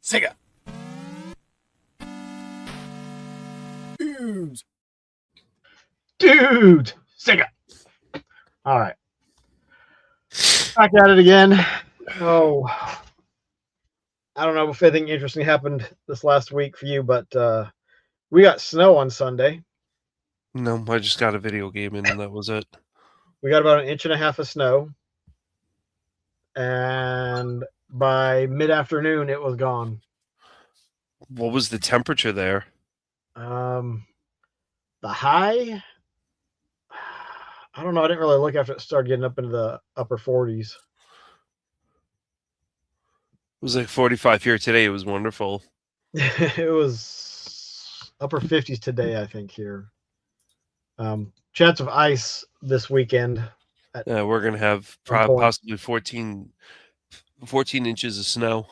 Sega. Dudes. Dude, Sega. All right. Back at it again. Oh, I don't know if anything interesting happened this last week for you, but we got snow on Sunday. No, I just got a video game in and that was it. We got about 1.5 inches of snow. And by mid-afternoon, it was gone. What was the temperature there? The high, I don't know. I didn't really look after it started getting up into the upper 40s. It was like 45 here today. It was wonderful. It was upper 50s today, I think, here. Chance of ice this weekend. We're going to have possibly 14 inches of snow.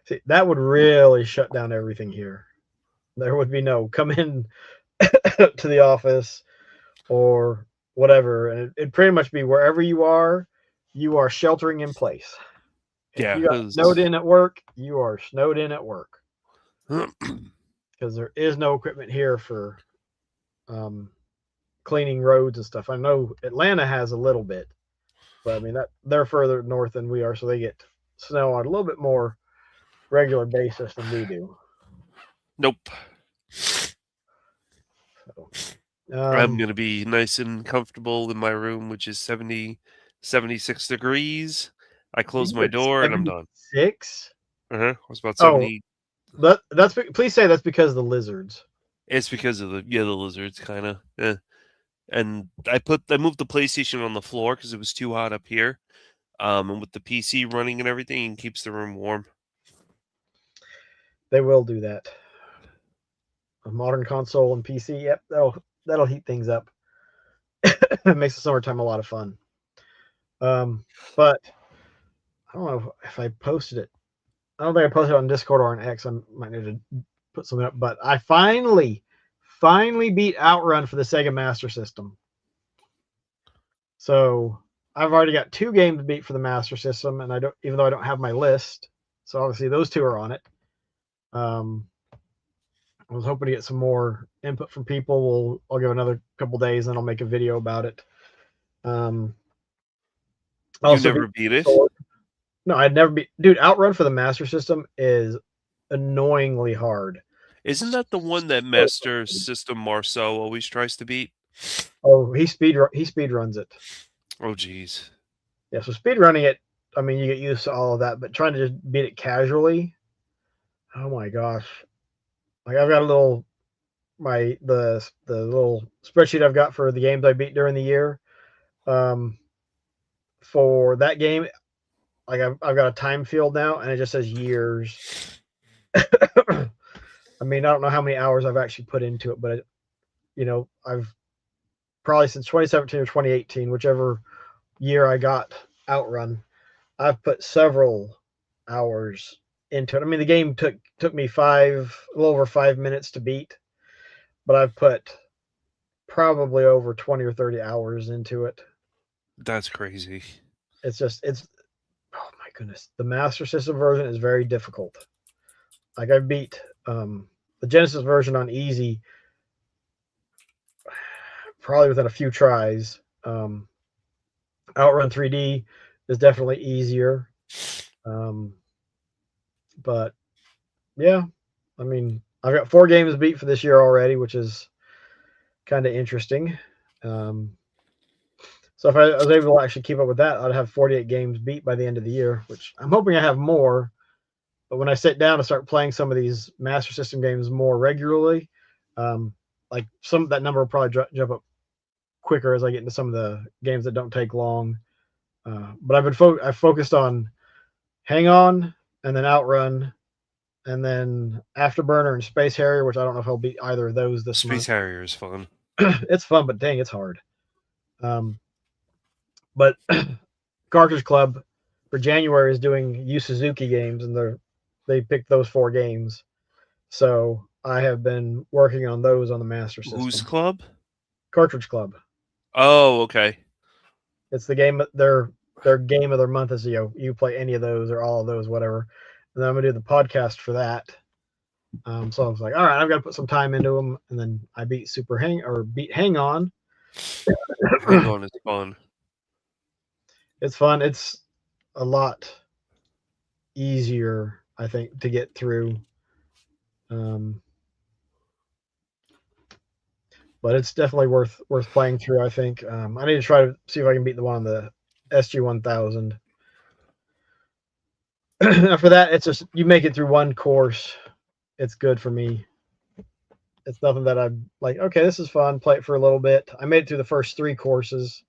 See, that would really shut down everything here. There would be no come in to the office or whatever. And it'd pretty much be wherever you are sheltering in place. If you got snowed in at work, you are snowed in at work. Because there is no equipment here for cleaning roads and stuff. I know Atlanta has a little bit, but I mean they're further north than we are, so they get snow on a little bit more regular basis than we do. Nope. So, I'm going to be nice and comfortable in my room, which is 76 degrees. I close my door and I'm done. 6? I was about 70. That's please say that's because of the lizards. It's because of the lizards, kind of. Yeah. And I moved the PlayStation on the floor because it was too hot up here. And with the PC running and everything, it keeps the room warm. They will do that. A modern console and PC, yep, that'll heat things up. It makes the summertime a lot of fun. But I don't know if I posted it. I don't think I posted it on Discord or on X. I might need to put something up. But I finally beat Outrun for the Sega Master System. So I've already got 2 games beat for the Master System, and even though I don't have my list. So obviously those 2 are on it. I was hoping to get some more input from people. I'll give another couple days, and I'll make a video about it. You never beat it? No, I'd never beat. Dude, Outrun for the Master System is annoyingly hard. Isn't that the one that Master System Marceau always tries to beat? Oh, he speed runs it. Oh, geez. Yeah, so speed running it, I mean, you get used to all of that, but trying to just beat it casually, oh my gosh. Like I've got the little spreadsheet I've got for the games I beat during the year. For that game, like I've got a time field now, and it just says years. I mean, I don't know how many hours I've actually put into it, but I've probably since 2017 or 2018, whichever year I got Outrun, I've put several hours into it. I mean, the game took me a little over 5 minutes to beat, but I've put probably over 20 or 30 hours into it. That's crazy. It's oh my goodness. The Master System version is very difficult. Like I beat the Genesis version on easy probably within a few tries. Outrun 3D is definitely easier. But yeah, I mean, I've got 4 games beat for this year already, which is kind of interesting. So if I was able to actually keep up with that, I'd have 48 games beat by the end of the year, which I'm hoping I have more. But when I sit down and start playing some of these Master System games more regularly, like that number will probably jump up quicker as I get into some of the games that don't take long. But I've focused on Hang On and then Outrun and then Afterburner and Space Harrier, which I don't know if I'll beat either of those this month. Space Harrier is fun. It's fun, but dang, it's hard. But Cartridge Club for January is doing Yu Suzuki games, and they picked those 4 games. So I have been working on those on the Master System. Whose club? Cartridge Club. Oh, okay. It's the game. Their game of their month is you play any of those or all of those, whatever. and then I'm gonna do the podcast for that. So I was like, all right, I've got to put some time into them, and then I beat Hang On. Hang on, it's fun. It's fun. It's a lot easier, I think, to get through. But it's definitely worth playing through. I think I need to try to see if I can beat the one on the SG-1000. For that, it's just you make it through one course. It's good for me. It's nothing that I'm like, okay, this is fun. Play it for a little bit. I made it through the first 3 courses,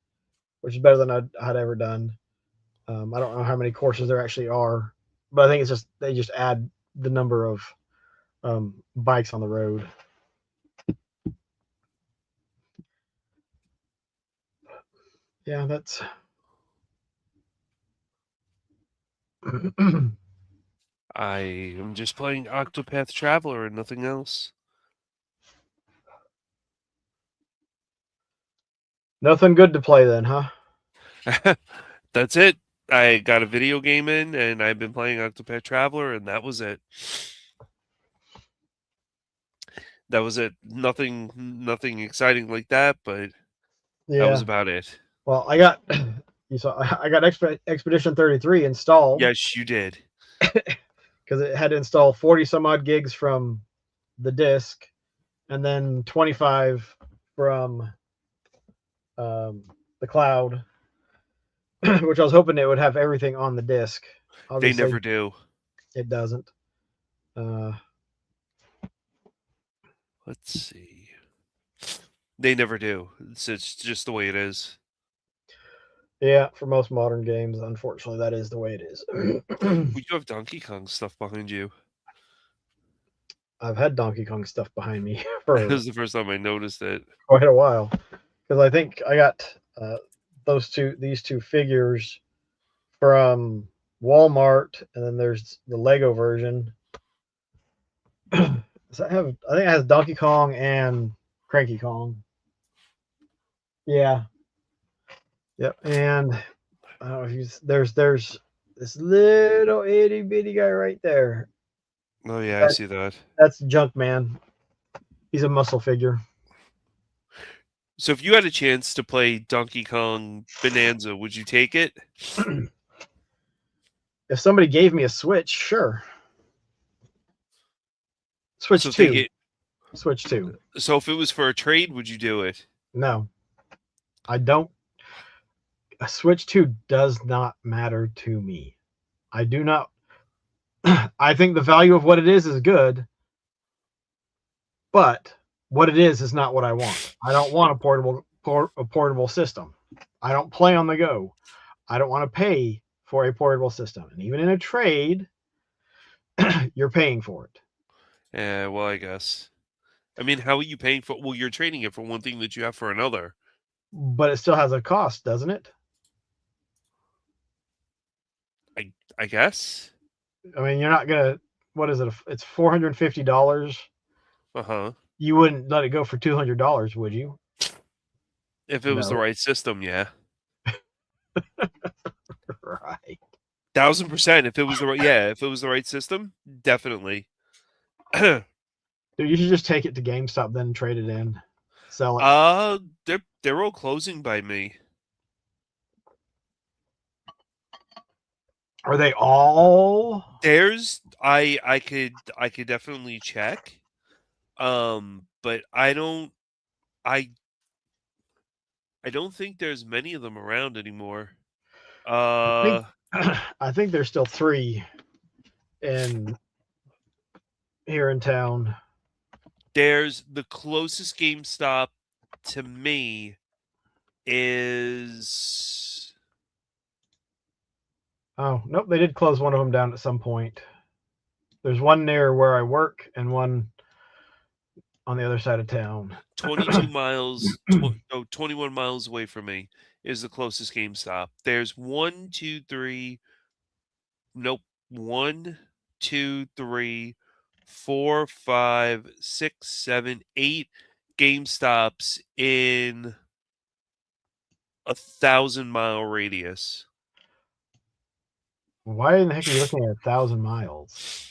which is better than I'd ever done. I don't know how many courses there actually are, but I think it's just they just add the number of bikes on the road. Yeah, that's. I am just playing Octopath Traveler and nothing else. Nothing good to play then, huh? That's it. I got a video game in, and I've been playing Octopath Traveler, and that was it. That was it. Nothing exciting like that, but that was Yeah. about it. Well, I got you saw I got Expedition 33 installed Yes, you did. because it had to install 40 some odd gigs from the disk, and then 25 from the cloud, which I was hoping it would have everything on the disk. They Obviously, never do. it doesn't. Let's see. They never do. It's just the way it is. Yeah, for most modern games, unfortunately, that is the way it is. You have Donkey Kong stuff behind you. I've had Donkey Kong stuff behind me That for was the first time I noticed it. quite a while because I think I got these two figures from Walmart, and then there's the Lego version. Does that have? I think it has Donkey Kong and Cranky Kong. Yeah. Yep. And I don't know if you there's this little itty bitty guy right there. Oh yeah, I see that. That's Junkman. He's a muscle figure. So if you had a chance to play Donkey Kong Bonanza, would you take it? If somebody gave me a Switch, sure. Switch So 2. Switch 2. So if it was for a trade, would you do it? No. I don't. A Switch 2 does not matter to me. I do not. I think the value of what it is good, but what it is not what I want. I don't want a portable system. I don't play on the go. I don't want to pay for a portable system. And even in a trade, you're paying for it. Yeah, well, I guess. I mean, how are you paying for? Well, you're trading it for one thing that you have for another. But it still has a cost, doesn't it? I guess. I mean, you're not gonna. What is it? It's $450. Uh-huh. You wouldn't let it go for $200, would you? If it was the right system, yeah. Right. 1000%. If it was the right system, definitely. Dude, you should just take it to GameStop then and trade it in. Sell it. They're all closing by me. Are they all? I could definitely check. But I don't think there's many of them around anymore. I think there's still 3 here in town. There's the closest GameStop to me is. Oh, nope, they did close one of them down at some point. There's one near where I work and one on the other side of town. 22 miles, 21 miles away from me is the closest GameStop. There's 1, 2, 3. Nope. 1, 2, 3, 4, 5, 6, 7, 8 GameStops in 1,000-mile radius. Why in the heck are you looking at 1,000 miles?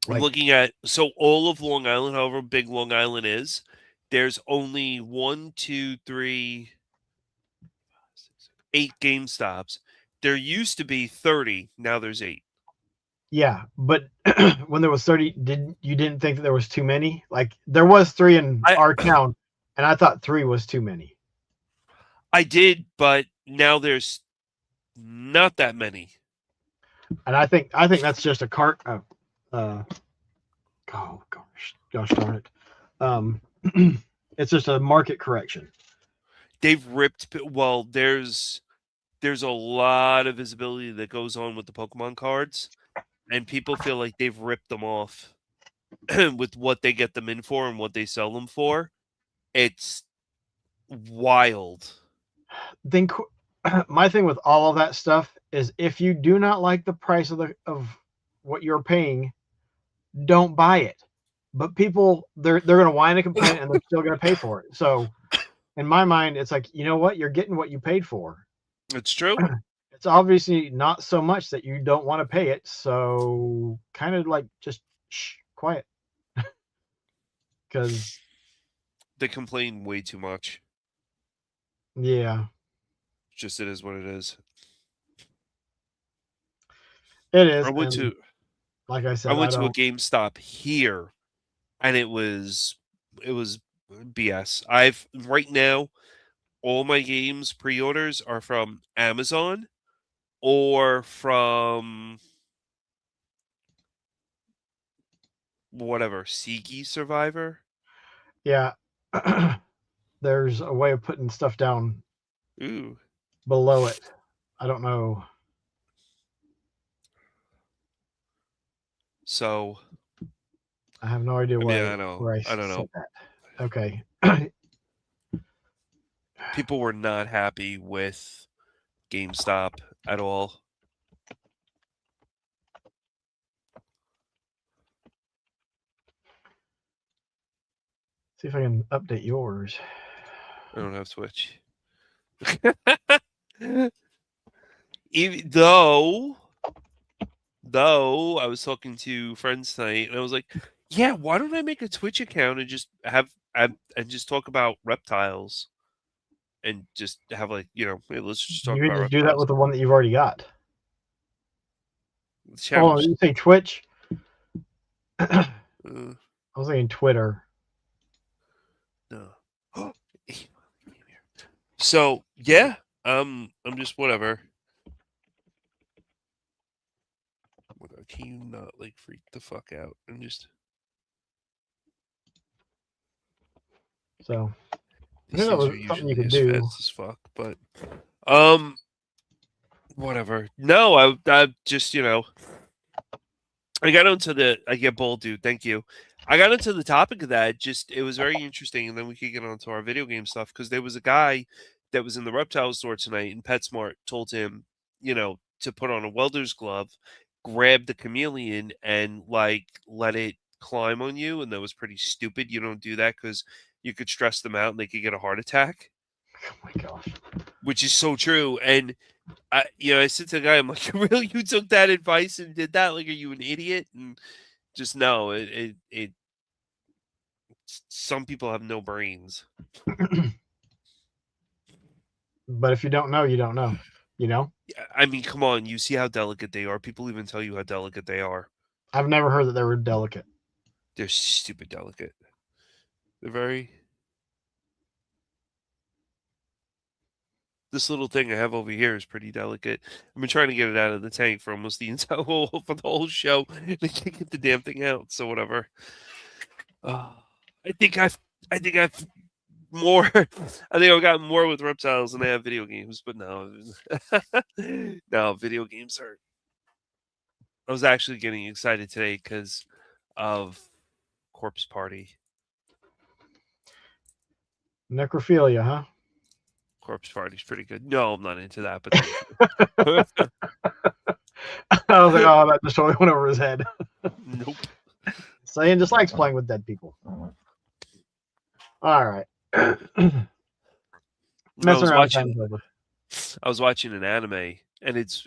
I'm Like, looking at all of Long Island, however big Long Island is, there's only 1, 2, 3, 8 GameStops. There used to be 30, now there's 8. yeah, but when there was 30, you didn't think that there was too many? Like, there was 3 in I our town, and I thought 3 was too many. I did, but now there's not that many. And I think that's just a cart. Oh gosh darn it. It's just a market correction. They've ripped. Well, there's a lot of visibility that goes on with the Pokemon cards, and people feel like they've ripped them off with what they get them in for and what they sell them for. It's wild. Then my thing with all of that stuff is if you do not like the price of what you're paying, don't buy it. But people, they're going to whine and complain, and they're still going to pay for it. So, in my mind, it's like, you know what? You're getting what you paid for. It's true. It's obviously not so much that you don't want to pay it. So, kind of like just quiet, because They complain way too much. yeah, Just it is what it is. it is. I went to like I said, I went to a GameStop here, and it was BS. I've right now all my games pre-orders are from Amazon or from whatever, Sigi Survivor. Yeah. There's a way of putting stuff down Ooh. below it. I don't know. So I have no idea I know. where I don't know. that. Okay. People were not happy with GameStop at all. See if I can update yours. I don't have Switch. Even though I was talking to friends tonight, and I was like, "Yeah, why don't I make a Twitch account and just have and just talk about reptiles, and just have like hey, let's just talk You can about just do that reptiles." with the one that you've already got. Oh, Challenge. you say Twitch? Uh, I was saying Twitter. no. So yeah, I'm just whatever. Can you not like freak the fuck out and just? So These that things was are something you usually could as do. fast as fuck, but whatever. No, I just I got into I get bold, dude. Thank you. I got into the topic of that. Just it was very interesting, and then we could get onto our video game stuff because there was a guy that was in the reptile store tonight, and PetSmart told him, to put on a welder's glove, grab the chameleon, and like let it climb on you, and that was pretty stupid. You don't do that because you could stress them out and they could get a heart attack. Oh my gosh. Which is so true, and I said to the guy, I'm like, really, you took that advice and did that? Like, are you an idiot? And just no, it some people have no brains. But if you don't know, you don't know. I mean, come on, you see how delicate they are. People even tell you how delicate they are. I've never heard that they were delicate. They're stupid delicate. They're very. This little thing I have over here is pretty delicate. I've been trying to get it out of the tank for almost the entire for the whole show. I can't get the damn thing out. So whatever. I think I've more. I think I've gotten more with reptiles than I have video games. But no, no, video games are. I was actually getting excited today because of Corpse Party. Necrophilia, huh? Corpse Party's pretty good. No, I'm not into that, but I was like, oh, that just totally went over his head. Nope. Saying just likes playing with dead people. All right. I was watching an anime and it's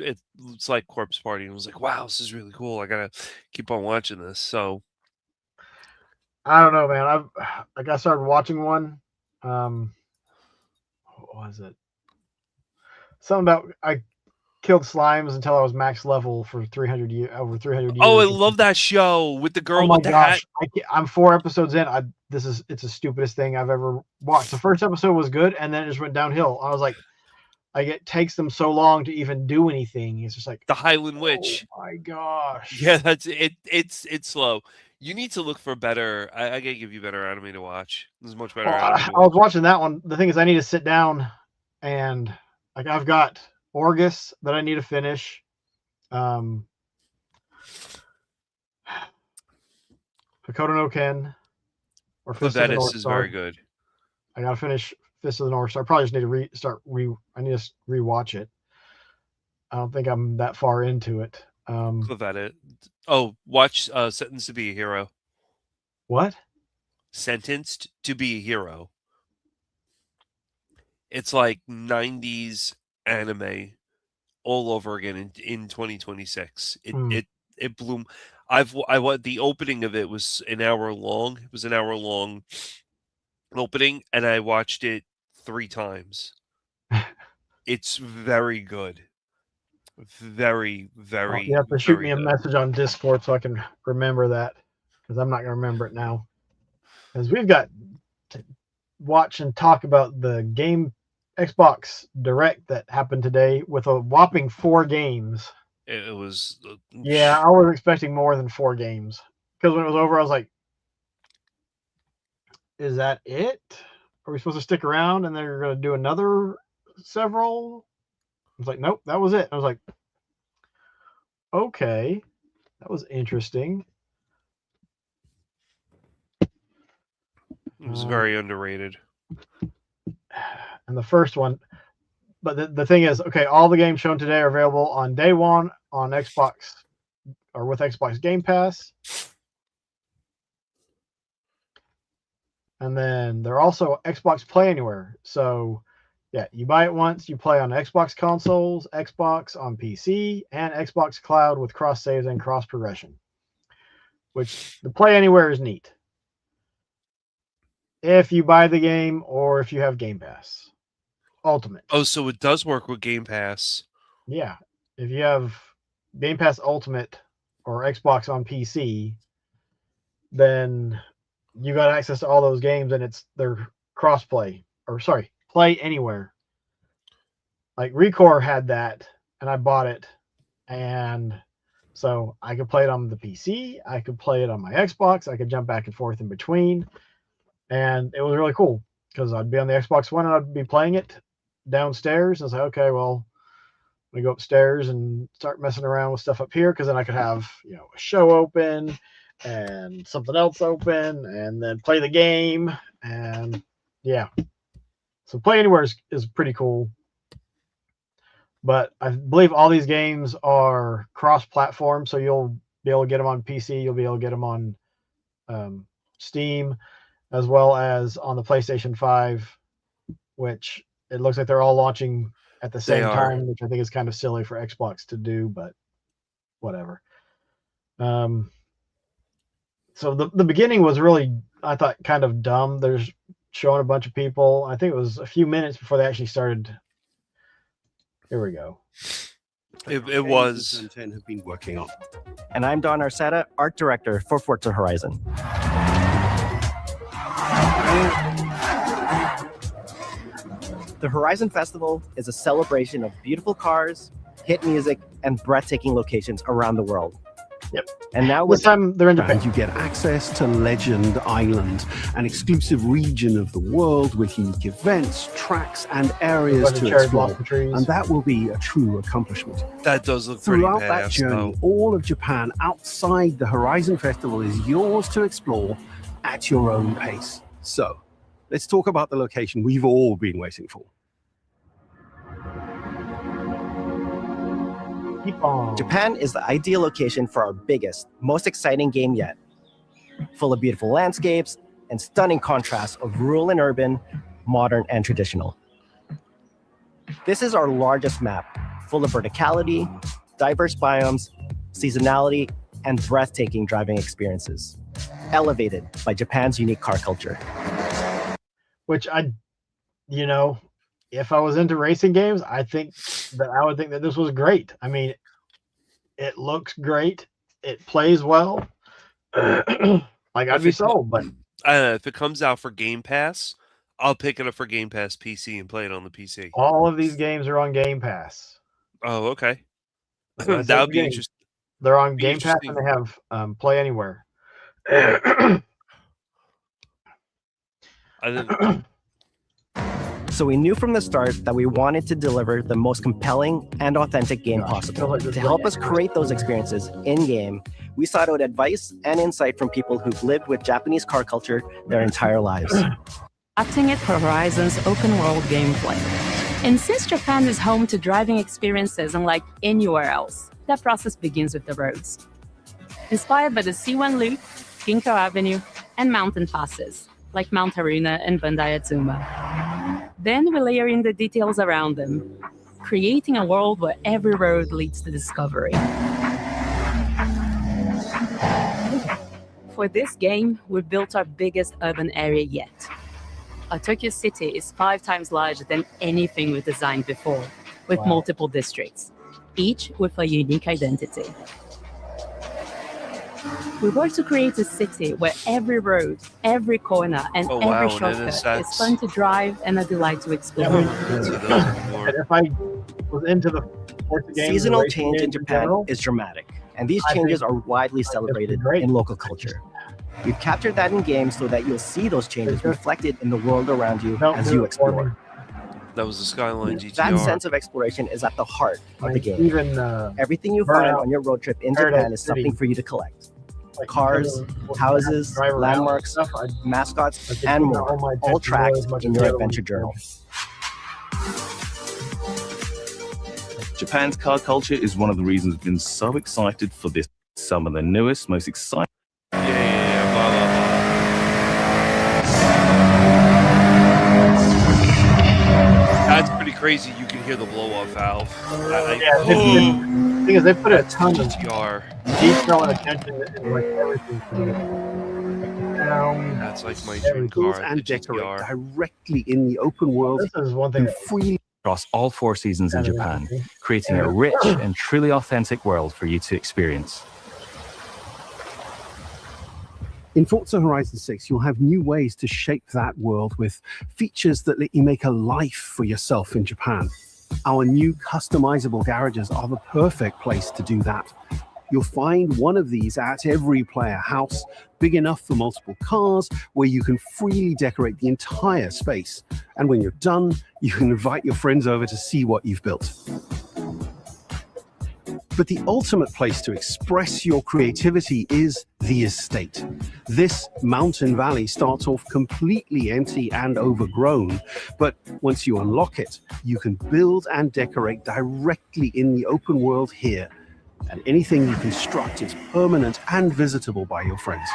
like Corpse Party. And I was like, wow, this is really cool. I gotta keep on watching this. So I don't know, man. I started watching one. What was it? Something about I killed slimes until I was max level for 300 years, over 300 oh, I years. love that show with the Oh girl my with the hat. gosh! I'm 4 episodes in. It's the stupidest thing I've ever watched. The first episode was good, and then it just went downhill. I was like, it takes them so long to even do anything. It's just like The Highland Witch. Oh my gosh! Yeah, that's it. It's slow. You need to look for better. I gotta give you better anime to watch. There's much better. Well, anime to I was watch. watching that one. The thing is, I need to sit down and like I've got Orgus that I need to finish. Hakoda no Ken or Fist of the North Clavetis is Star. very good. I gotta finish Fist of the North Star. I probably just need to I need to rewatch it. I don't think I'm that far into it. Clavetis. Oh, watch Sentenced to Be a Hero. What? Sentenced to Be a Hero. It's like 90s anime all over again in 2026. It blew. The opening of it was an hour long. It was an hour long opening, and I watched it 3 times. It's very good. Very, very. You have to shoot me a good. message on Discord so I can remember that, because I'm not gonna remember it now. Because we've got to watch and talk about the Xbox Direct that happened today with a whopping 4 games. It was. Yeah, I was expecting more than 4 games. Because when it was over, I was like, "Is that it? Are we supposed to stick around and they're going to do another several?" I was like, "Nope, that was it." I was like, "Okay, that was interesting." It was very underrated. And the first one, but the thing is, okay, all the games shown today are available on day one on Xbox or with Xbox Game Pass. And then they're also Xbox Play Anywhere. So, yeah, you buy it once, you play on Xbox consoles, Xbox on PC, and Xbox Cloud with cross saves and cross progression. Which the Play Anywhere is neat. If you buy the game or if you have Game Pass Ultimate. Oh, so it does work with Game Pass. Yeah. If you have Game Pass Ultimate or Xbox on PC, then you got access to all those games and they're cross-play. Or sorry, Play Anywhere. Like Recore had that and I bought it. And so I could play it on the PC, I could play it on my Xbox, I could jump back and forth in between. And it was really cool because I'd be on the Xbox One and I'd be playing it downstairs. And I was like, okay, well, let me go upstairs and start messing around with stuff up here because then I could have, a show open and something else open and then play the game. And yeah. So Play Anywhere is pretty cool. But I believe all these games are cross-platform, so you'll be able to get them on PC, you'll be able to get them on Steam, as well as on the PlayStation 5, which it looks like they're all launching at the same time, which I think is kind of silly for Xbox to do, but whatever. So the beginning was really, I thought, kind of dumb. There's showing a bunch of people. I think it was a few minutes before they actually started. Here we go. It was. Have been working on. And I'm Don Arcetta, art director for Forza Horizon. The Horizon Festival is a celebration of beautiful cars, hit music, and breathtaking locations around the world. Yep. And now this time they're in Japan. And you get access to Legend Island, an exclusive region of the world with unique events, tracks, and areas to explore. And that will be a true accomplishment. That does look pretty Throughout badass, that journey, though. all of Japan outside the Horizon Festival is yours to explore at your own pace. So, let's talk about the location we've all been waiting for. Japan is the ideal location for our biggest, most exciting game yet. Full of beautiful landscapes and stunning contrasts of rural and urban, modern and traditional. This is our largest map, full of verticality, diverse biomes, seasonality, and breathtaking driving experiences, elevated by Japan's unique car culture. Which if I was into racing games, I would think that this was great. I mean, it looks great. It plays well. I'd be sold, but if it comes out for Game Pass, I'll pick it up for Game Pass PC and play it on the PC. All of these games are on Game Pass. Oh, okay. That would be interesting. They're on Game Pass and they have Play Anywhere. So we knew from the start that we wanted to deliver the most compelling and authentic game possible. To help us create those experiences in-game, we sought out advice and insight from people who've lived with Japanese car culture their entire lives. Adapting it for Horizon's open-world gameplay. And since Japan is home to driving experiences unlike anywhere else, that process begins with the roads. Inspired by the C1 Loop, Ginkgo Avenue, and mountain passes, like Mount Haruna and Bandai Atsuma. Then we layer in the details around them, creating a world where every road leads to discovery. For this game, we built our biggest urban area yet. Our Tokyo city is 5 times larger than anything we've designed before, with multiple districts, each with a unique identity. We work to create a city where every road, every corner, and every shortcut is fun to drive and a delight to explore. If I was into the sports games, seasonal change in Japan is dramatic, and these changes are widely celebrated in local culture. We've captured that in games so that you'll see those changes reflected in the world around you as you explore. That was the Skyline GTR. That sense of exploration is at the heart of the game. Everything you find on your road trip in Japan is something for you to collect. Cars, houses, landmarks, mascots, and more, all tracked in your adventure journal. Japan's car culture is one of the reasons we've been so excited for this. Some of the newest, most exciting. That's pretty crazy. You can hear the blow-off valve. The thing is, they put a ton of GTR. detail and attention in everything. That's like my dream car. And decorate directly in the open world. This is one thing. Freely across all 4 seasons in Japan, creating a rich and truly authentic world for you to experience. In Forza Horizon 6, you'll have new ways to shape that world with features that let you make a life for yourself in Japan. Our new customizable garages are the perfect place to do that. You'll find one of these at every player house, big enough for multiple cars, where you can freely decorate the entire space. And when you're done, you can invite your friends over to see what you've built. But the ultimate place to express your creativity is the estate. This mountain valley starts off completely empty and overgrown, but once you unlock it, you can build and decorate directly in the open world here, and anything you construct is permanent and visitable by your friends.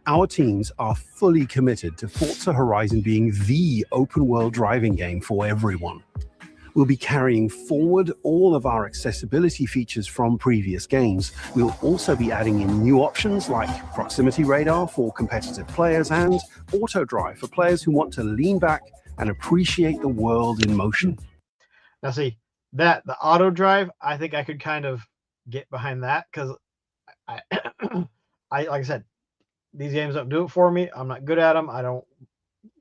Our teams are fully committed to Forza Horizon being the open world driving game for everyone. We'll be carrying forward all of our accessibility features from previous games. We'll also be adding in new options like proximity radar for competitive players and auto drive for players who want to lean back and appreciate the world in motion. Now see, the auto drive, I think I could kind of get behind that because I like I said, these games don't do it for me. I'm not good at them. I don't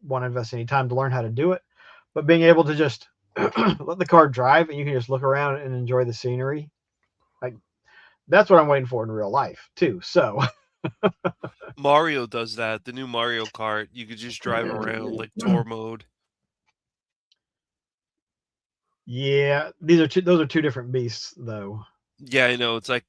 want to invest any time to learn how to do it. But being able to just let the car drive and you can just look around and enjoy the scenery, like that's what I'm waiting for in real life too. So Mario does that. The new Mario Kart, you could just drive around like tour mode. Yeah, those are 2 different beasts though. Yeah, I know. It's like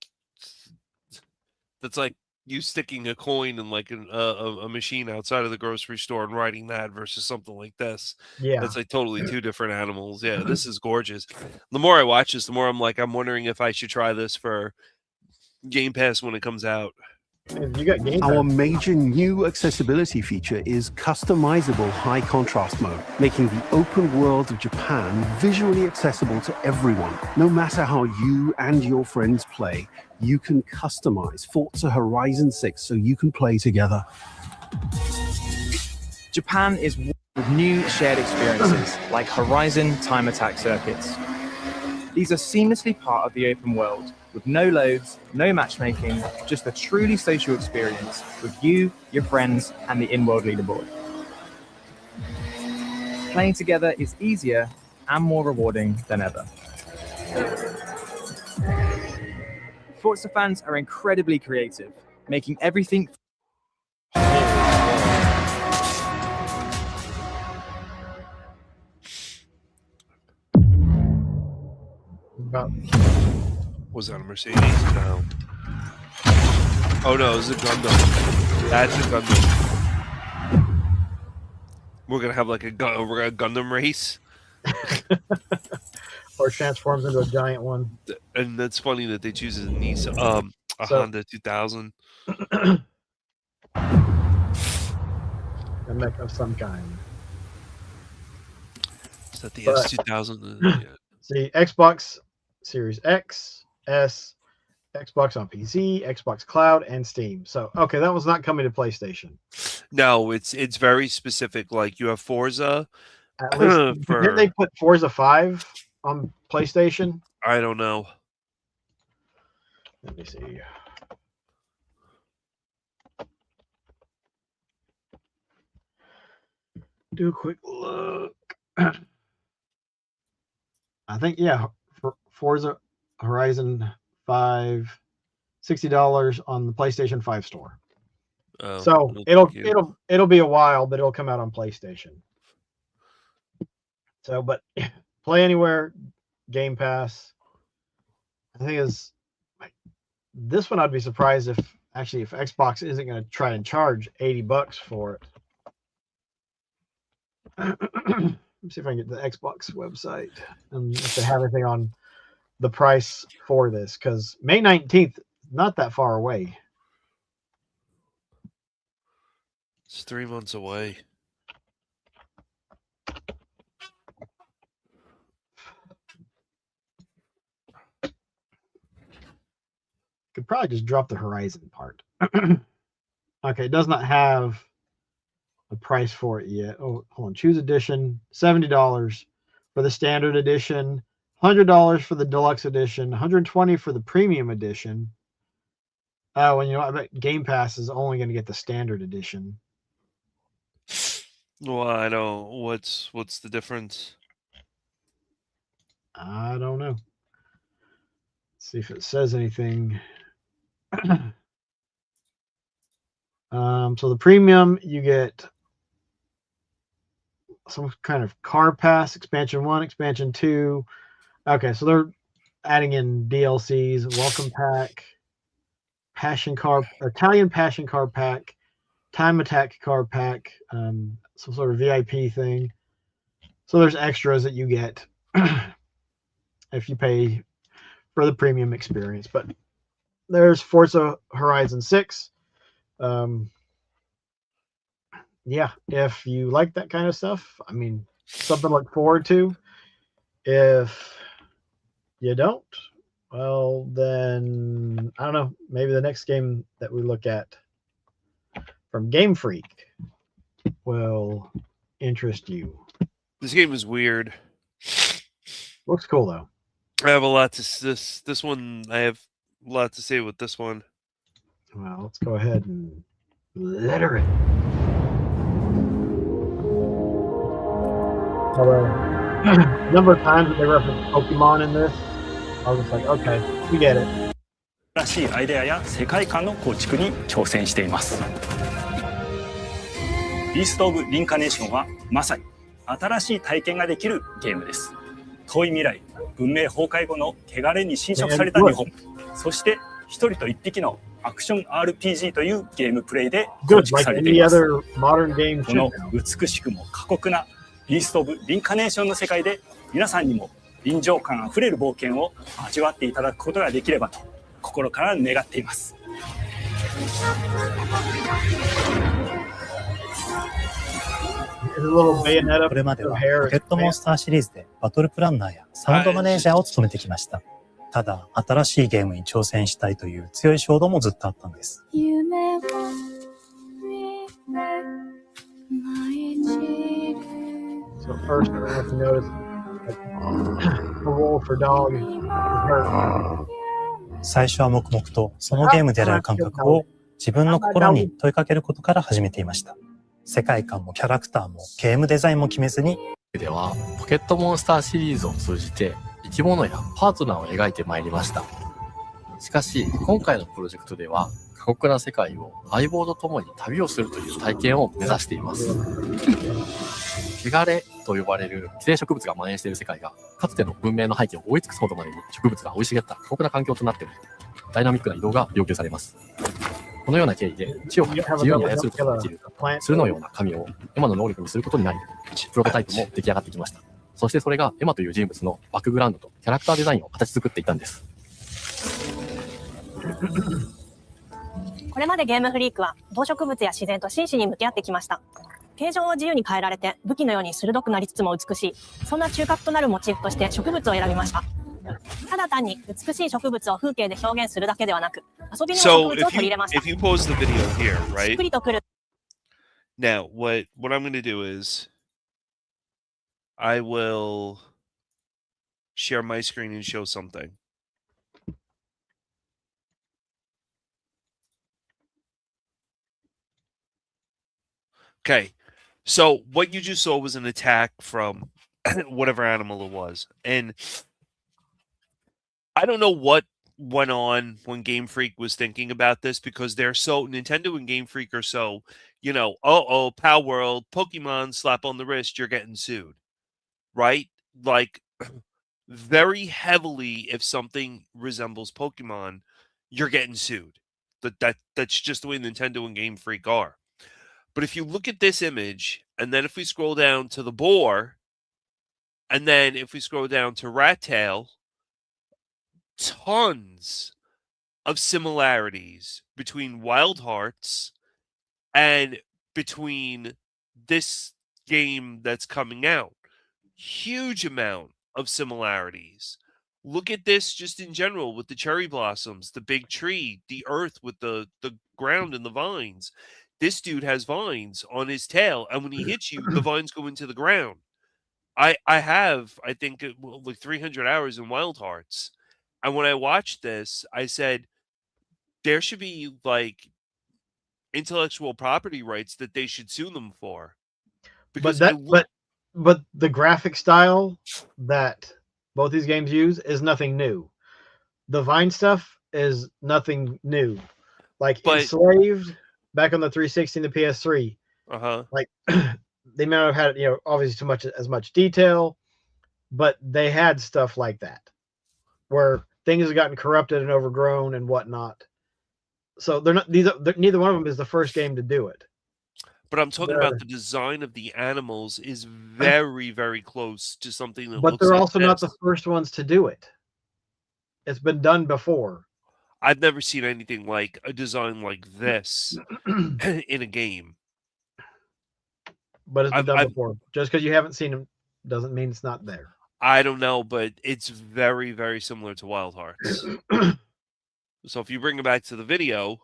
that's like you sticking a coin in like a machine outside of the grocery store and riding that versus something like this. Yeah, that's like totally 2 different animals. Yeah, this is gorgeous. The more I watch this, the more I'm wondering if I should try this for Game Pass when it comes out. You got Game Our Pass. major new accessibility feature is customizable high contrast mode, making the open world of Japan visually accessible to everyone. No matter how you and your friends play, you can customize Forza Horizon 6 so you can play together. Japan is with new shared experiences like Horizon Time Attack circuits. These are seamlessly part of the open world, with no loads, no matchmaking, just a truly social experience with you, your friends, and the in-world leaderboard. Playing together is easier and more rewarding than ever. Forza fans are incredibly creative, making everything Was that a Mercedes? No. Oh no, it's a Gundam. That's a Gundam. We're gonna have like a Gundam race. Or transforms into a giant one. And that's funny that they choose a Nissan, Honda 2000. A mech of some kind. Is that the S2000? Yeah. See, Xbox Series X, S, Xbox on PC, Xbox Cloud, and Steam. So, okay, that was not coming to PlayStation. No, it's very specific. Like you have Forza. At least did they put Forza 5 on PlayStation? I don't know. Let me see. Do a quick look. I think, yeah, for Forza Horizon 5, $60 on the PlayStation 5 store. Oh, So it'll be a while, but it'll come out on PlayStation. So, but Play Anywhere, Game Pass. I think is like this one. I'd be surprised if Xbox isn't going to try and charge $80 for it. Let's see if I can get the Xbox website and if they have anything on the price for this, because May 19th, not that far away. It's 3 months away. Could probably just drop the Horizon part. Okay, it does not have a price for it yet. Oh, hold on. Choose edition, $70 for the standard edition, $100 for the deluxe edition, $120 for the premium edition. Oh, and I bet Game Pass is only going to get the standard edition. Well, I don't. What's the difference? I don't know. Let's see if it says anything. So the premium, you get some kind of car pass, expansion 1, expansion 2. Okay, so they're adding in DLCs, welcome pack, Italian passion car pack, time attack car pack, some sort of VIP thing. So there's extras that you get if you pay for the premium experience. But there's Forza Horizon 6. Yeah, if you like that kind of stuff, I mean, something to look forward to. If you don't, well, then I don't know. Maybe the next game that we look at from Game Freak will interest you. This game is weird. Looks cool though. I have a lot to this one. I have a lot to say with this one. Well, let's go ahead and litter it. A number of times that they reference Pokemon in this, I was just like, okay, we get it. 新しいアイデアや世界観の構築に挑戦しています。ビースト・オブ・リンカネーションはまさに新しい体験ができるゲームです。遠い未来、文明崩壊後の汚れに侵食された日本、そして一人と一匹のアクション RPG というゲームプレイで構築されています。この美しくも過酷なビースト・オブ・リンカネーションの世界で皆さんにも臨場感あふれる冒険を味わっていただくことができればと心から願っています。これまではポケットモンスターシリーズでバトルプランナーやサウンドマネージャーを務めてきました。ただ、新しいゲームに挑戦したいという強い衝動もずっとあったんです。So first, I have to notice the role for dog is hurt. 最初は黙々とそのゲームである感覚を自分の心に問いかけることから始めていました。世界観もキャラクターもゲームデザインも決めずに、ではポケットモンスターシリーズを通じて生き物やパートナーを描いてまいりました。しかし今回のプロジェクトでは過酷な世界を相棒と共に旅をするという体験を目指しています。汚れと呼ばれる寄生植物が蔓延している世界がかつての文明の背景を覆い尽くすほどまでに植物が生い茂った過酷な環境となっており、ダイナミックな移動が要求されます。このような経緯で地を自由に操ることができる鶴のような神をエマの能力にすることになり、プロトタイプも出来上がってきました。そしてそれがエマという人物のバックグラウンドとキャラクターデザインを形作っていったんです。これまでゲームフリークは動植物や自然と真摯に向き合ってきました。形状を自由に変えられて武器のように鋭くなりつつも美しい、そんな中核となるモチーフとして植物を選びました。ただ単に美しい植物を風景で表現するだけではなく、遊びの植物を取り入れました。 If you pause the video here, right? Now, what I'm going to do is I will share my screen and show something. Okay, so what you just saw was an attack from whatever animal it was. And I don't know what went on when Game Freak was thinking about this, because they're so, Nintendo and Game Freak are so, Pow World, Pokemon, slap on the wrist, you're getting sued, right? Like, very heavily, if something resembles Pokemon, you're getting sued. That's just the way Nintendo and Game Freak are. But if you look at this image, and then if we scroll down to the boar, and then if we scroll down to Rat Tail, tons of similarities between Wild Hearts and between this game that's coming out. Huge amount of similarities. Look at this just in general with the cherry blossoms, the big tree, the earth with the ground and the vines. This dude has vines on his tail, and when he hits you, the vines go into the ground. I think, like 300 hours in Wild Hearts. And when I watched this, I said, there should be, like, intellectual property rights that they should sue them for. Because but the graphic style that both these games use is nothing new. The Vine stuff is nothing new. Like, Enslaved, back on the 360 and the PS3, like, they may not have had, obviously as much detail, but they had stuff like that, where things have gotten corrupted and overgrown and whatnot. So neither one of them is the first game to do it. But I'm talking about the design of the animals is very, very close to something that looks like this. But they're also not the first ones to do it. It's been done before. I've never seen anything like a design like this in a game. But it's been done before. Just because you haven't seen them doesn't mean it's not there. I don't know, but it's very, very similar to Wild Hearts. So if you bring it back to the video.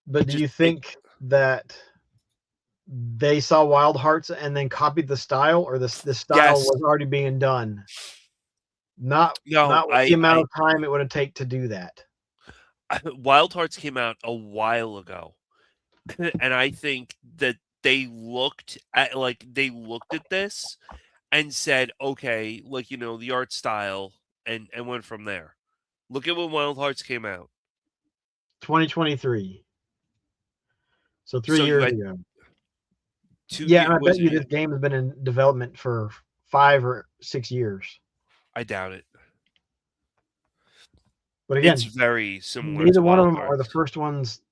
But do you think that they saw Wild Hearts and then copied the style, or the style was already being done? Not the amount of time it would have taken to do that. Wild Hearts came out a while ago. And I think that they looked at this and said, okay, like, the art style, and went from there. Look at when Wild Hearts came out. 2023. So 3 years ago. I bet you this game has been in development for 5 or 6 years. I doubt it. But again, it's very similar. Neither one of them are the first ones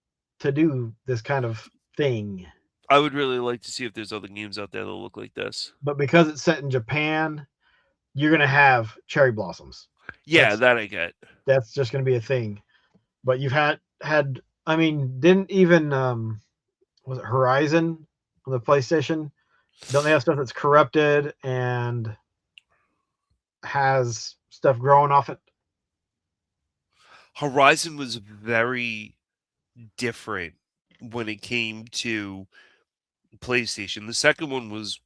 to do this kind of thing. I would really like to see if there's other games out there that look like this. But because it's set in Japan, you're going to have cherry blossoms. Yeah, that I get. That's just going to be a thing. but you've had I mean, didn't even was it Horizon on the PlayStation? Don't they have stuff that's corrupted and has stuff growing off it? Horizon was very different when it came to PlayStation. The second one was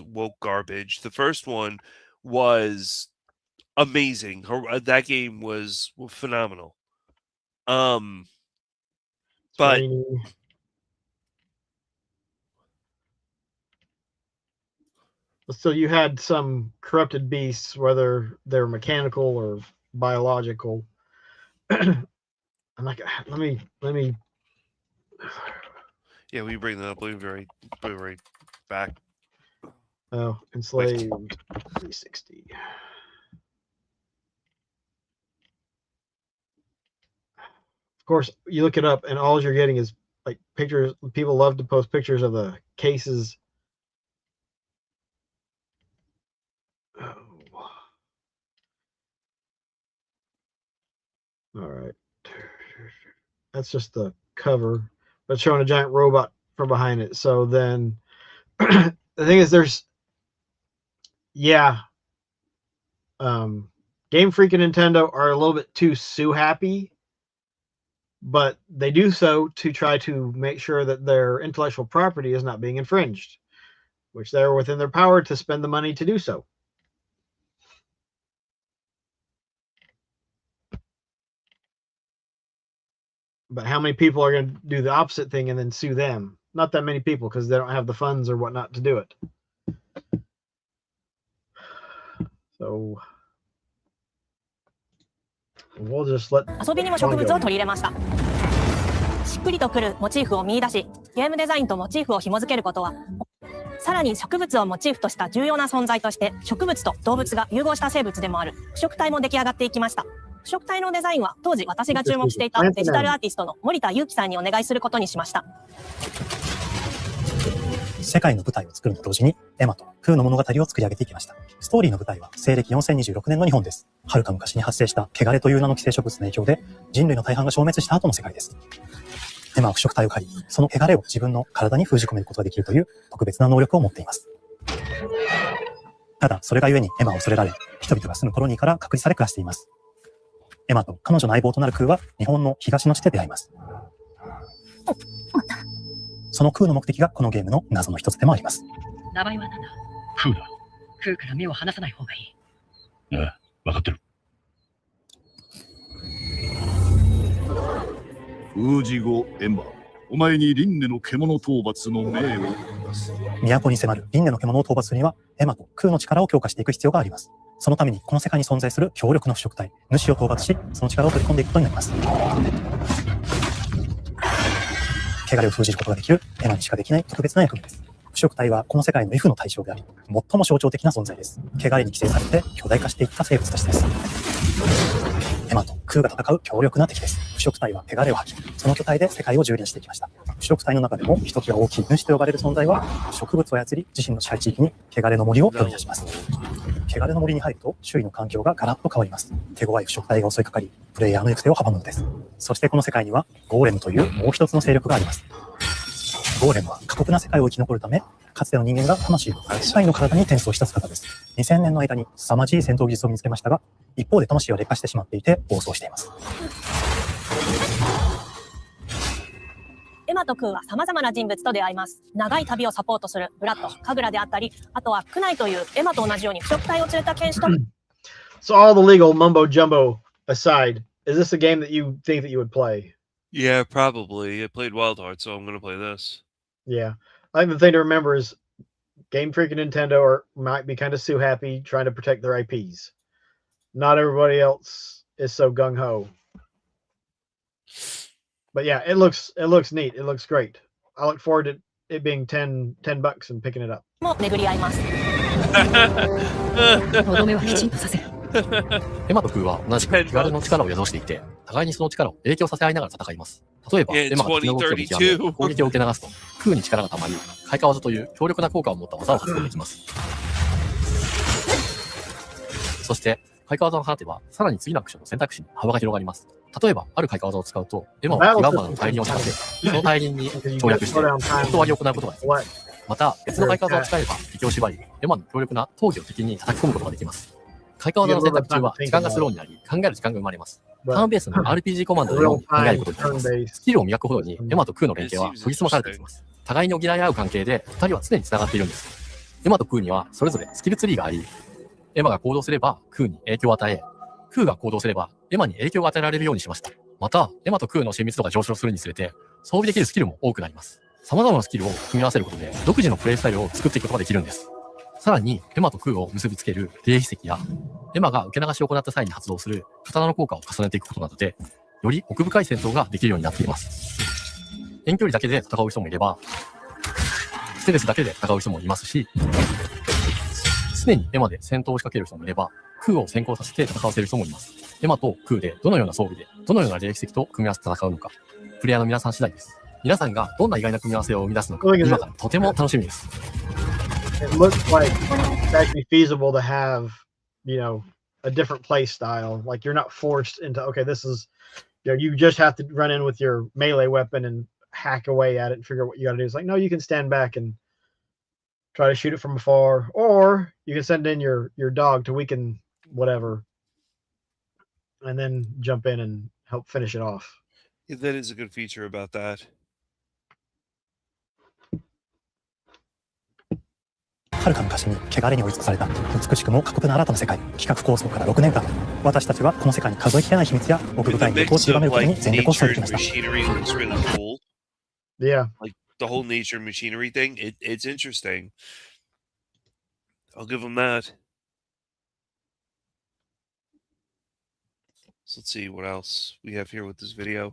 woke garbage. The first one was amazing. That game was phenomenal. But so you had some corrupted beasts, whether they're mechanical or biological. I'm like, let me. Yeah, we bring that up. We'll be right back. Oh, Enslaved 360. Of course, you look it up, and all you're getting is like pictures. People love to post pictures of the cases. Oh. All right, that's just the cover, but showing a giant robot from behind it. So then, the thing is, there's, Game Freak and Nintendo are a little bit too sue happy. But they do so to try to make sure that their intellectual property is not being infringed, which they're within their power to spend the money to do so. But how many people are going to do the opposite thing and then sue them? Not that many people, because they don't have the funds or whatnot to do it. So we'll just let 遊びにも植物を取り入れました。しっくりとくるモチーフを見出し、ゲームデザインとモチーフを紐付けることは、さらに植物をモチーフとした重要な存在として、植物と動物が融合した生物でもある腐植体も出来上がっていきました。腐植体のデザインは当時私が注目していたデジタルアーティストの森田裕樹さんにお願いすることにしました。世界の舞台を作ると同時に、エマとクーの物語を作り上げていきました。ストーリーの舞台は西暦4026年の日本です。はるか昔に発生した汚れという名の寄生植物の影響で、人類の大半が消滅した後の世界です。エマは腐植体を狩り、その汚れを自分の体に封じ込めることができるという特別な能力を持っています。ただ、それがゆえにエマを恐れられ、人々が住むコロニーから隔離され暮らしています。エマと彼女の相棒となるクーは日本の東の地で出会います。そのクーの目的がこのゲームの謎の一つでもあります。名前は何だ？クーだ。クーから目を離さない方がいい。ああ、わかってる。封じ後、エンバー。お前に輪廻の獣討伐の命を出す。都に迫る輪廻の獣を討伐するには、エマとクーの力を強化していく必要があります。そのためにこの世界に存在する強力な腐植体、主を討伐し、その力を取り込んでいくことになります。汚れを封じることができるエマにしかできない特別な役目です。腐植体はこの世界の畏怖の対象であり、最も象徴的な存在です。汚れに寄生されて巨大化していった生物たちです。エマとクーが戦う強力な敵です。腐植体は汚れを吐き、その巨体で世界を蹂躙していきました。腐植体の中でもひときわ大きい主と呼ばれる存在は、植物を操り自身の支配地域に汚れの森を呼び出します。汚れの森に入ると周囲の環境がガラッと変わります。手強い腐植体が襲いかかり、プレイヤーの行く手を阻むのです。そしてこの世界にはゴーレムというもう一つの勢力があります。ゴーレムは過酷な世界を生き残るため、かつての人間が魂を機械の体に転送した姿です。2000年の間に凄まじい戦闘技術を見つけましたが、一方で魂は劣化してしまっていて暴走しています。エマとクーは様々な人物と出会います。長い旅をサポートするブラッド、カグラであったり、あとはクナイというエマと同じように腐植体を連れた剣士と。So all the legal mumbo jumbo aside, is this a game that you think that you would play? Yeah, probably. I played Wild Hearts, so I'm going to play this. Yeah. I think the thing to remember is Game Freak and Nintendo might be kind of sue happy trying to protect their IPs. Not everybody else is so gung-ho. But yeah, it looks neat. It looks great. I look forward to it being $10 and picking it up. も巡り合います。とどめはきちんとさせる。エマとクーは同じく汚れの力を宿していて、互いにその力を影響させ合いながら戦います。例えば、エマが敵の動きを見極め、攻撃を受け流すと、クーに力が溜まり、開花技という強力な効果を持った技を発動できます。そして、開花技を放てば、さらに次のアクションの選択肢に幅が広がります。例えば、ある開花技を使うと、エマをギガンマの大輪を使って、その大輪に跳躍して、音割りを行うことができます。また、別の開花技を使えば、敵を縛り、エマの強力な闘技を敵に叩き込むことができます。開花技の選択中は、時間がスローになり、考える時間が生まれます。ターンベースの RPG コマンドのように考えることになります。スキルを磨くほどに、エマとクーの連携は研ぎ澄まされていきます。互いに補い合う関係で、2人は常に繋がっているんです。エマとクーには、それぞれスキルツリーがあり、エマが行動すれば、クーに影響を与え、クーが行動すれば、エマに影響が与えられるようにしました。また、エマとクーの親密度が上昇するにつれて、装備できるスキルも多くなります。様々なスキルを組み合わせることで、独自のプレイスタイルを作っていくことができるんです。さらに、エマとクーを結びつける霊秘石や、エマが受け流しを行った際に発動する刀の効果を重ねていくことなどで、より奥深い戦闘ができるようになっています。遠距離だけで戦う人もいれば、ステルスだけで戦う人もいますし、常にエマで戦闘を仕掛ける人もいれば、クーを先行させて戦わせる人もいます。エマとクーでどのような装備で、どのような霊奇石と組み合わせて戦うのか、プレイヤーの皆さん次第です。皆さんがどんな意外な組み合わせを生み出すのか、今からとても楽しみです。It looks like it's actually feasible to have, you know, a different play style. Like you're not forced into, okay, this is, you know, you just have to run in with your melee weapon and hack away at it and figure out what you got to do. It's like, no, you can stand back and try to shoot it from afar, or you can send in your dog to weaken whatever, and then jump in and help finish it off. Yeah, that is a good feature about that. 遥か昔に汚れに追い尽くされた美しくも過酷な新たな世界、企画構想から6年間、私たちはこの世界に数えきれない秘密や奥深い魅力を極めることに全力を注いできました。Yeah, like the whole nature and machinery thing, it's interesting. I'll give them that. So let's see what else we have here with this video.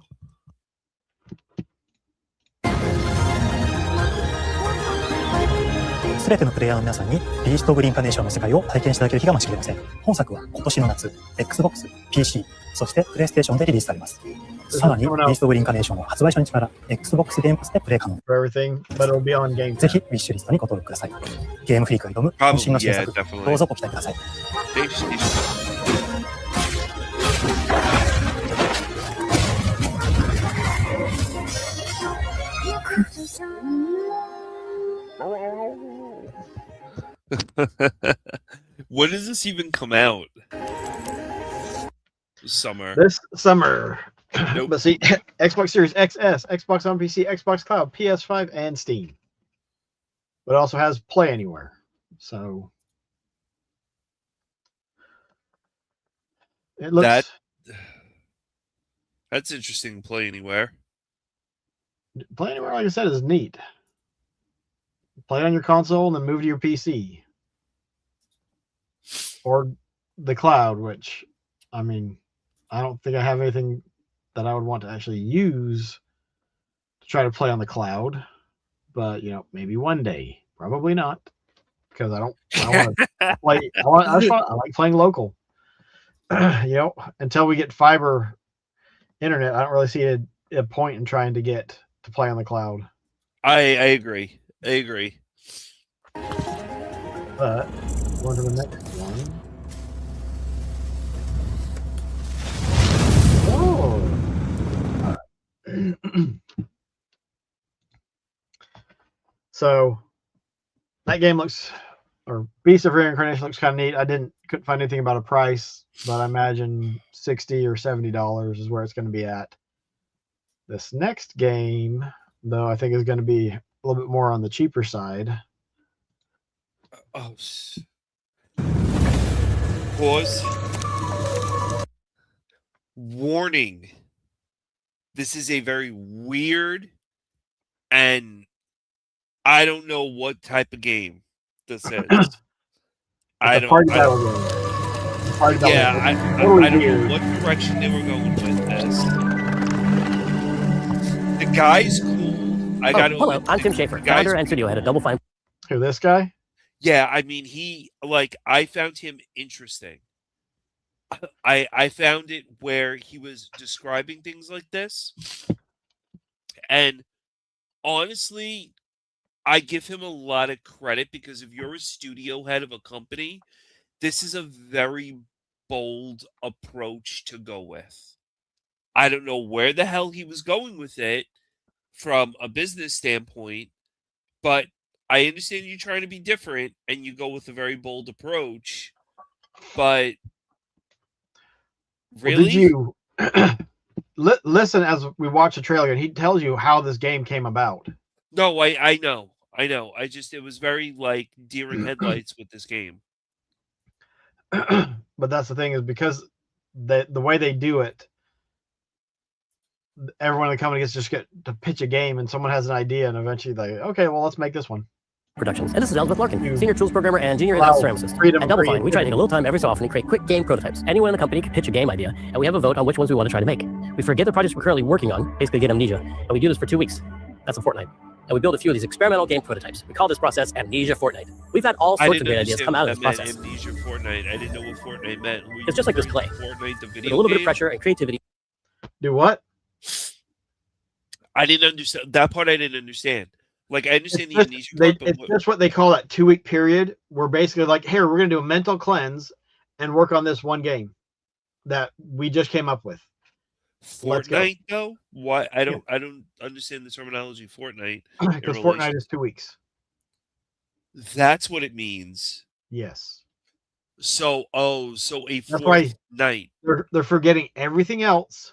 すべてのプレイヤーの皆さんにビースト・オブ・リンカネーションの世界を体験していただける日が待ちきれません。本作は今年の夏、Xbox、PC、そしてプレイステーションでリリースされます。さらに、ビースト・オブ・リンカネーションは発売初日から Xbox ゲームパスでプレイ可能。ぜひ、ウィッシュリストにご登録ください。ゲームフリークが挑む渾身の新作、どうぞご期待ください。When does this even come out? Summer. This summer. Nope. But see, Xbox Series XS, Xbox on PC, Xbox Cloud, PS5, and Steam. But it also has Play Anywhere. So it looks that's interesting. Play Anywhere. Play Anywhere, like I said, is neat. Play it on your console and then move to your PC. Or the cloud, which, I mean, I don't think I have anything that I would want to actually use to try to play on the cloud. But, you know, maybe one day. Probably not. Because I want to play. I like playing local. You know, until we get fiber internet, I don't really see a point in trying to get to play on the cloud. I agree. But on to the next one. So that game looks, or Beast of Reincarnation looks kind of neat. Couldn't find anything about a price, but I imagine $60 or $70 is where it's going to be at. This next game, though, I think is going to be a little bit more on the cheaper side. Oh, pause. Warning. This is a very weird and I don't know what type of game this is. I don't know what direction they were going with this. The guy's cool. Hello, I'm Tim Schafer, founder and studio head of Double Fine. Who, this guy? Yeah, I mean, I found him interesting. I found it where he was describing things like this. And honestly, I give him a lot of credit because if you're a studio head of a company, this is a very bold approach to go with. I don't know where the hell he was going with it from a business standpoint, but I understand you're trying to be different and you go with a very bold approach, but really? Well, did you listen as we watch the trailer and he tells you how this game came about? No, I know. It was very like deer in headlights with this game. But that's the thing, is because the way they do it, everyone in the company gets just get to pitch a game, and someone has an idea, and eventually they, okay, well, let's make this one. Productions. And this is Elizabeth Larkin, senior tools programmer and junior in-house ceramicist. At Double Fine, we try to take a little time every so often and create quick game prototypes. Anyone in the company can pitch a game idea, and we have a vote on which ones we want to try to make. We forget the projects we're currently working on, basically get amnesia, and we do this for 2 weeks. That's a fortnight. And we build a few of these experimental game prototypes. We call this process Amnesia Fortnite. We've had all sorts of great ideas come out of this process. Amnesia Fortnite. I didn't know what Fortnite meant. It's just like this clay. Fortnite, the video with a little bit game? of pressure and creativity. Do what? I didn't understand that part. I didn't understand. Like, I understand the amnesia part, but It's just what they call that 2-week period. We're basically like, here, we're going to do a mental cleanse and work on this one game that we just came up with. Fortnite though? Why? I don't understand the terminology Fortnite. Because Fortnite is 2 weeks. That's what it means. Yes. So a That's why Fortnite. they're forgetting everything else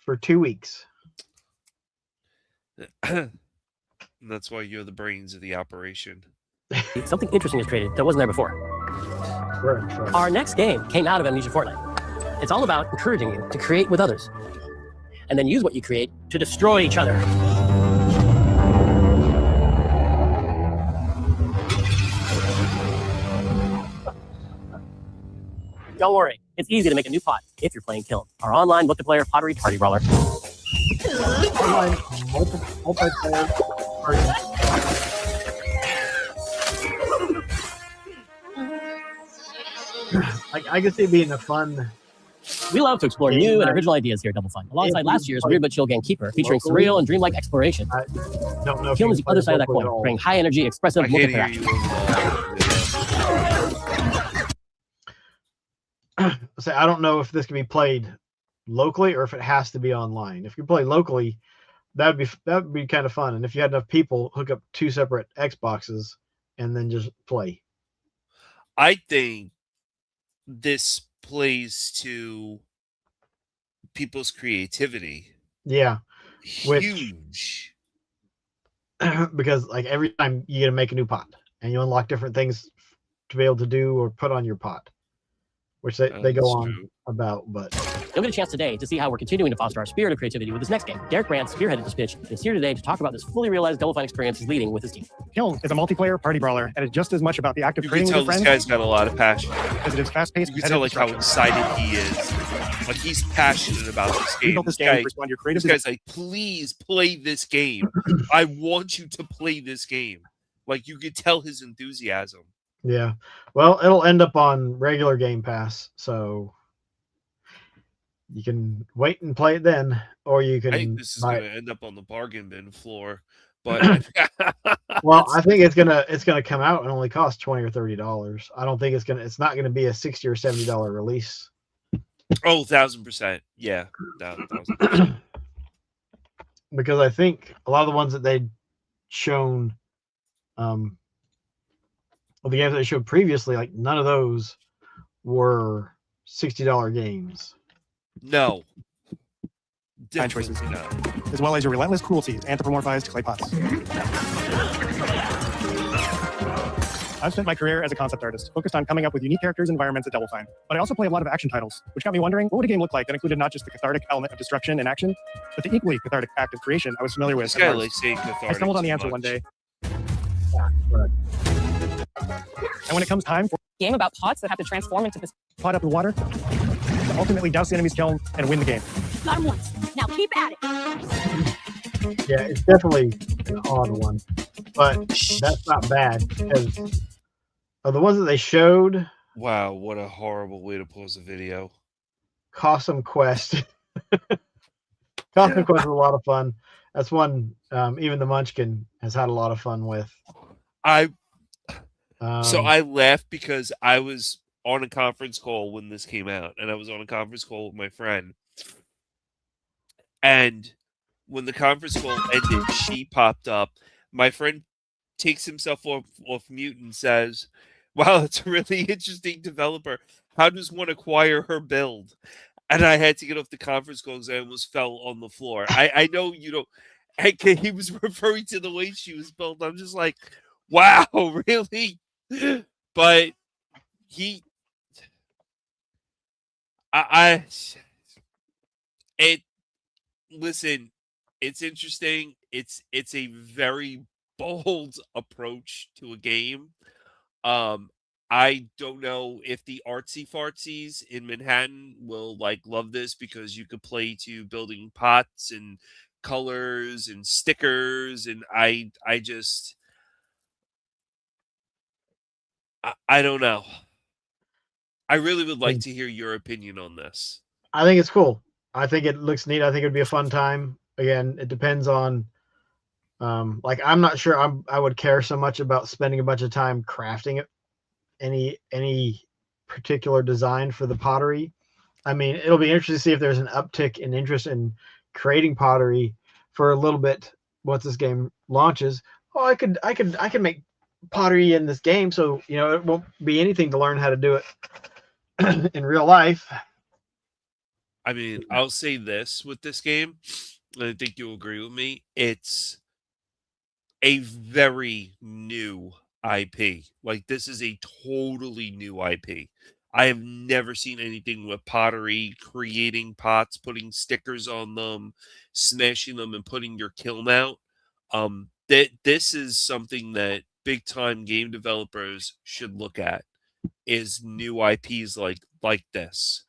for 2 weeks. That's why you're the brains of the operation. Something interesting is created that wasn't there before. Our next game came out of Amnesia Fortnite. It's all about encouraging you to create with others, and then use what you create to destroy each other. Don't worry, it's easy to make a new pot if you're playing Kiln, our online multiplayer pottery party brawler. Online multiplayer party. I can see it being a fun. We love to explore new and original ideas here at Double Fine, alongside last year's Weird But Chill Gang Keeper, featuring surreal and dreamlike exploration. Don't know. Kiln is the other side of that coin, bringing high energy, expressive multiplayer action. Say, I don't know if this can be played locally or if it has to be online. If you play locally, that would be kind of fun. And if you had enough people, hook up 2 separate Xboxes and then just play. I think this plays to people's creativity. Yeah. Huge. Because like every time you get to make a new pot and you unlock different things to be able to do or put on your pot, which they go on about, but You'll get a chance today to see how we're continuing to foster our spirit of creativity with this next game. Derek Brandt spearheaded this pitch and is here today to talk about this fully realized Double Fine experience he's leading with his team. Kiln is a multiplayer party brawler, and it's just as much about the act of You can trading tell with your this friends guy's got a lot of passion. as it is fast-paced. You can tell like how excited he is. Like he's passionate about this We game. built this This game guy, to respond to your creative this guy's like, please play this game. I want you to play this game. Like you could tell his enthusiasm. yeah. Well, it'll end up on regular Game Pass, so you can wait and play it then, or you can I think this is buy going to end up on the bargain bin floor. But well, I think it's gonna come out and only cost $20 or $30. I don't think it's not gonna be a $60 or $70 release. Oh, 1,000%. Yeah. 1,000%. Because I think a lot of the ones that they'd shown, well, the games they showed previously, like none of those were $60 games. No. Design choices, No. as well as your relentless cruelty to anthropomorphized clay pots. I've spent my career as a concept artist, focused on coming up with unique characters and environments at Double Fine. But I also play a lot of action titles, which got me wondering, what would a game look like that included not just the cathartic element of destruction and action, but the equally cathartic act of creation I was familiar with. This as guy an artist. likes saying cathartic I stumbled on the too answer much. one day. And when it comes time for Game about pots that have to transform into this. pot up the water, to ultimately douse the enemy's kiln and win the game. Got him once. Now keep at it. Yeah, it's definitely an odd one, but that's not bad because of the ones that they showed. Wow, what a horrible way to pause a video. Cosm Quest. Cosm Quest is a lot of fun. That's one even the Munchkin has had a lot of fun with. So I laughed because I was on a conference call when this came out, and I was on a conference call with my friend. And when the conference call ended, she popped up. My friend takes himself off mute and says, "Wow, it's a really interesting developer. How does one acquire her build?" And I had to get off the conference call because I almost fell on the floor. I know you don't. He was referring to the way she was built. I'm just like, wow, really? But listen, it's interesting. It's a very bold approach to a game. I don't know if the artsy fartsies in Manhattan will love this because you could play to building pots and colors and stickers, and I don't know. I really would like to hear your opinion on this. I think it's cool. I think it looks neat. I think it'd be a fun time. Again, it depends on I'm not sure I would care so much about spending a bunch of time crafting it, any particular design for the pottery. I mean, it'll be interesting to see if there's an uptick in interest in creating pottery for a little bit once this game launches. Oh, I could make pottery in this game, so it won't be anything to learn how to do it in real life. I mean, I'll say this with this game, and I think you'll agree with me. It's a very new IP. This is a totally new IP. I have never seen anything with pottery, creating pots, putting stickers on them, smashing them, and putting your kiln out. This is something that big time game developers should look at, is new IPs like this.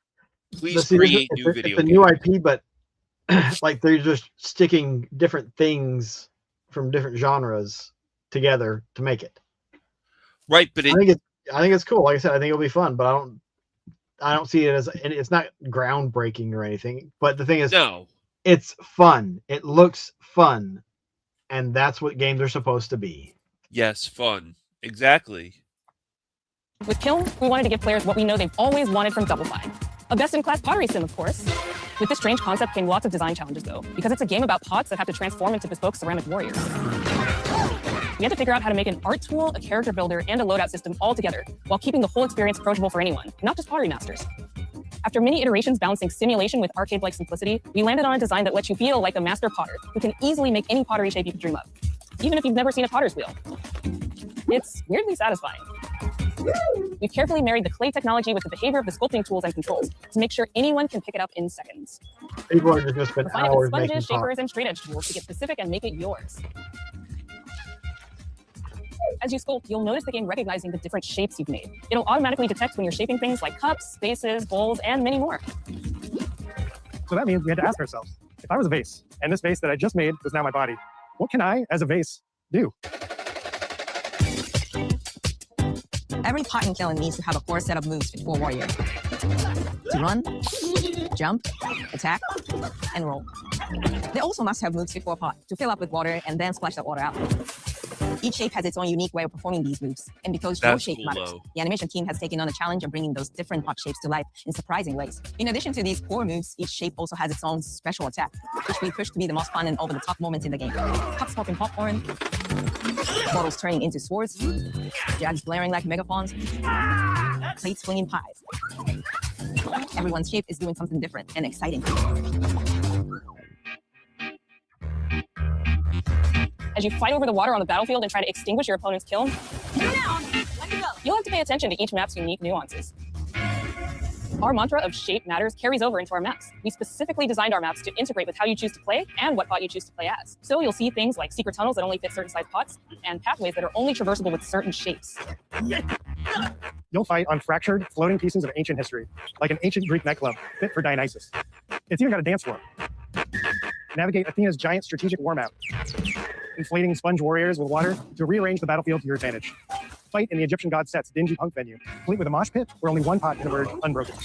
Please create new video games. It's a new IP, but they're just sticking different things from different genres together to make it. Right, but I think it's cool. Like I said, I think it'll be fun, but I don't see it as, and it's not groundbreaking or anything. But the thing is, no, it's fun. It looks fun, and that's what games are supposed to be. Yes, fun. Exactly. With Kiln, we wanted to give players what we know they've always wanted from Double Fine. A best-in-class pottery sim, of course. With this strange concept came lots of design challenges, though, because it's a game about pots that have to transform into bespoke ceramic warriors. We had to figure out how to make an art tool, a character builder, and a loadout system all together, while keeping the whole experience approachable for anyone, not just pottery masters. After many iterations balancing simulation with arcade-like simplicity, we landed on a design that lets you feel like a master potter who can easily make any pottery shape you can dream of, even if you've never seen a potter's wheel. It's weirdly satisfying. We've carefully married the clay technology with the behavior of the sculpting tools and controls to make sure anyone can pick it up in seconds. People are just going to spend Refine it with hours sponges, making shapers, pots. and straight edge tools to get specific and make it yours. As you sculpt, you'll notice the game recognizing the different shapes you've made. It'll automatically detect when you're shaping things like cups, vases, bowls, and many more. So that means we had to ask ourselves, if I was a vase, and this vase that I just made was now my body, what can I, as a vase, do? Every pot in Kiln needs to have a core set of moves fit for a warrior. To run, jump, attack, and roll. They also must have moves fit for a pot to fill up with water and then splash that water out. Each shape has its own unique way of performing these moves, and because your shape matters, the animation team has taken on the challenge of bringing those different pot shapes to life in surprising ways. In addition to these core moves, each shape also has its own special attack, which we push to be the most fun and over-the-top moments in the game. Cups popping popcorn, bottles turning into swords, jugs blaring like megaphones, plates flinging pies. Everyone's shape is doing something different and exciting. As you fight over the water on the battlefield and try to extinguish your opponent's kiln, you'll have to pay attention to each map's unique nuances. Our mantra of shape matters carries over into our maps. We specifically designed our maps to integrate with how you choose to play and what pot you choose to play as. So you'll see things like secret tunnels that only fit certain size pots and pathways that are only traversable with certain shapes. You'll fight on fractured, floating pieces of ancient history, like an ancient Greek nightclub fit for Dionysus. It's even got a dance floor. Navigate Athena's giant strategic war map, inflating sponge warriors with water to rearrange the battlefield to your advantage. Fight in the Egyptian god Set's dingy punk venue, complete with a mosh pit where only one pot can emerge unbroken.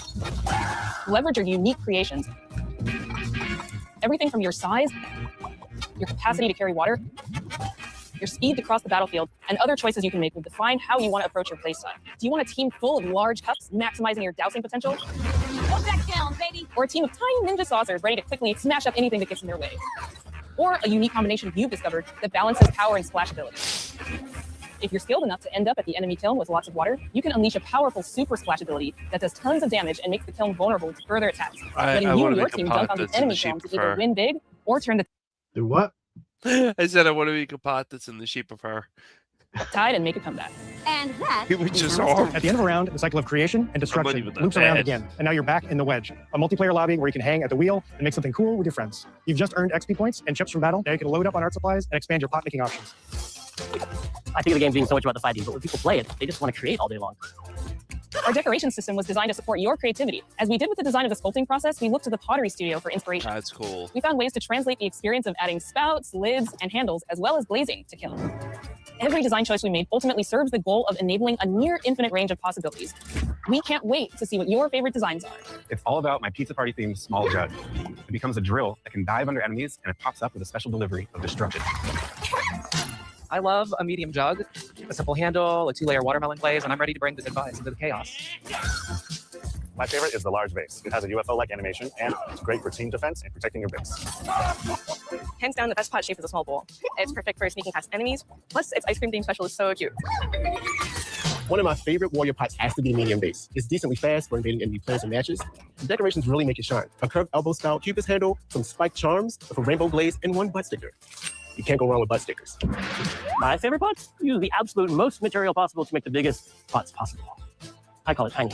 Leverage your unique creations. Everything from your size, your capacity to carry water, your speed to cross the battlefield, and other choices you can make will define how you want to approach your playstyle. Do you want a team full of large cups, maximizing your dousing potential? Or a team of tiny ninja saucers ready to quickly smash up anything that gets in their way. Or a unique combination you've discovered that balances power and splash ability. If you're skilled enough to end up at the enemy kiln with lots of water, you can unleash a powerful super splash ability that does tons of damage and makes the kiln vulnerable to further attacks, letting you and your team dunk on the enemy kiln to either win big or turn the Do what? I said I want to make a pot that's in the shape of her. tide and make a comeback. And that It was just horrible. At the end of a round, the cycle of creation and destruction with that loops around bad. again, and now you're back in the wedge, a multiplayer lobby where you can hang at the wheel and make something cool with your friends. You've just earned XP points and chips from battle. Now you can load up on art supplies and expand your pot making options. I think of the game being so much about the fighting, but when people play it, they just want to create all day long. Our decoration system was designed to support your creativity. As we did with the design of the sculpting process, we looked to the Pottery Studio for inspiration. That's cool. We found ways to translate the experience of adding spouts, lids, and handles, as well as glazing to kiln. Every design choice we made ultimately serves the goal of enabling a near infinite range of possibilities. We can't wait to see what your favorite designs are. It's all about my pizza party themed small jug. It becomes a drill that can dive under enemies, and it pops up with a special delivery of destruction. I love a medium jug, a simple handle, a 2-layer watermelon glaze, and I'm ready to bring the good vibes into the chaos. My favorite is the large vase. It has a UFO-like animation, and it's great for team defense and protecting your base. Hands down, the best pot shape is a small bowl. It's perfect for sneaking past enemies. Plus, its ice cream theme special is so cute. One of my favorite warrior pots has to be medium base. It's decently fast for invading enemy players and matches. The decorations really make it shine. A curved elbow style cupid's handle, some spiked charms, with a rainbow glaze, and one butt sticker. You can't go wrong with butt stickers. My favorite pots use the absolute most material possible to make the biggest pots possible. I call it tiny.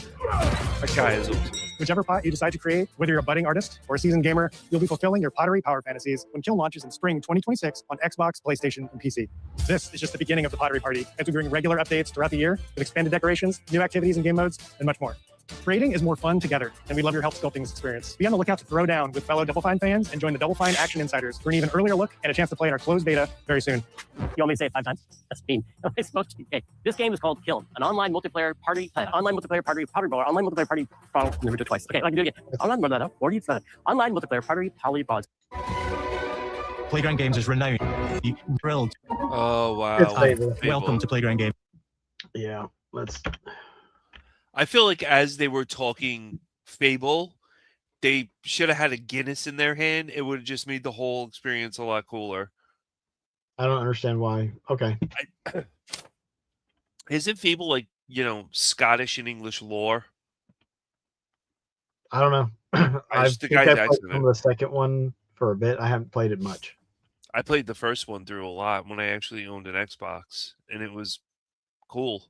Whichever pot you decide to create, whether you're a budding artist or a seasoned gamer, you'll be fulfilling your pottery power fantasies when Kiln launches in spring 2026 on Xbox, PlayStation, and PC. This is just the beginning of the Pottery Party, as we bring regular updates throughout the year with expanded decorations, new activities and game modes, and much more. Creating is more fun together, and we love your help sculpting this experience. Be on the lookout to throw down with fellow Double Fine fans and join the Double Fine Action Insiders for an even earlier look and a chance to play in our closed beta very soon. You want me to say it 5 times? That's mean. It's supposed to be. Okay. This game is called Kiln, an online multiplayer party pottery brawler, online multiplayer party brawler. Never do it twice. Okay, I can do it again. Online multiplayer pottery brawler. Playground Games is renowned. Thrilled. Oh wow! It's Fable. Welcome to Playground Games. Yeah, let's. I feel like as they were talking Fable, they should have had a Guinness in their hand. It would have just made the whole experience a lot cooler. I don't understand why. Okay. Isn't Fable like, Scottish and English lore? I don't know. I just think think I I played accident. some of the second one for a bit. I haven't played it much. I played the first one through a lot when I actually owned an Xbox, and it was cool.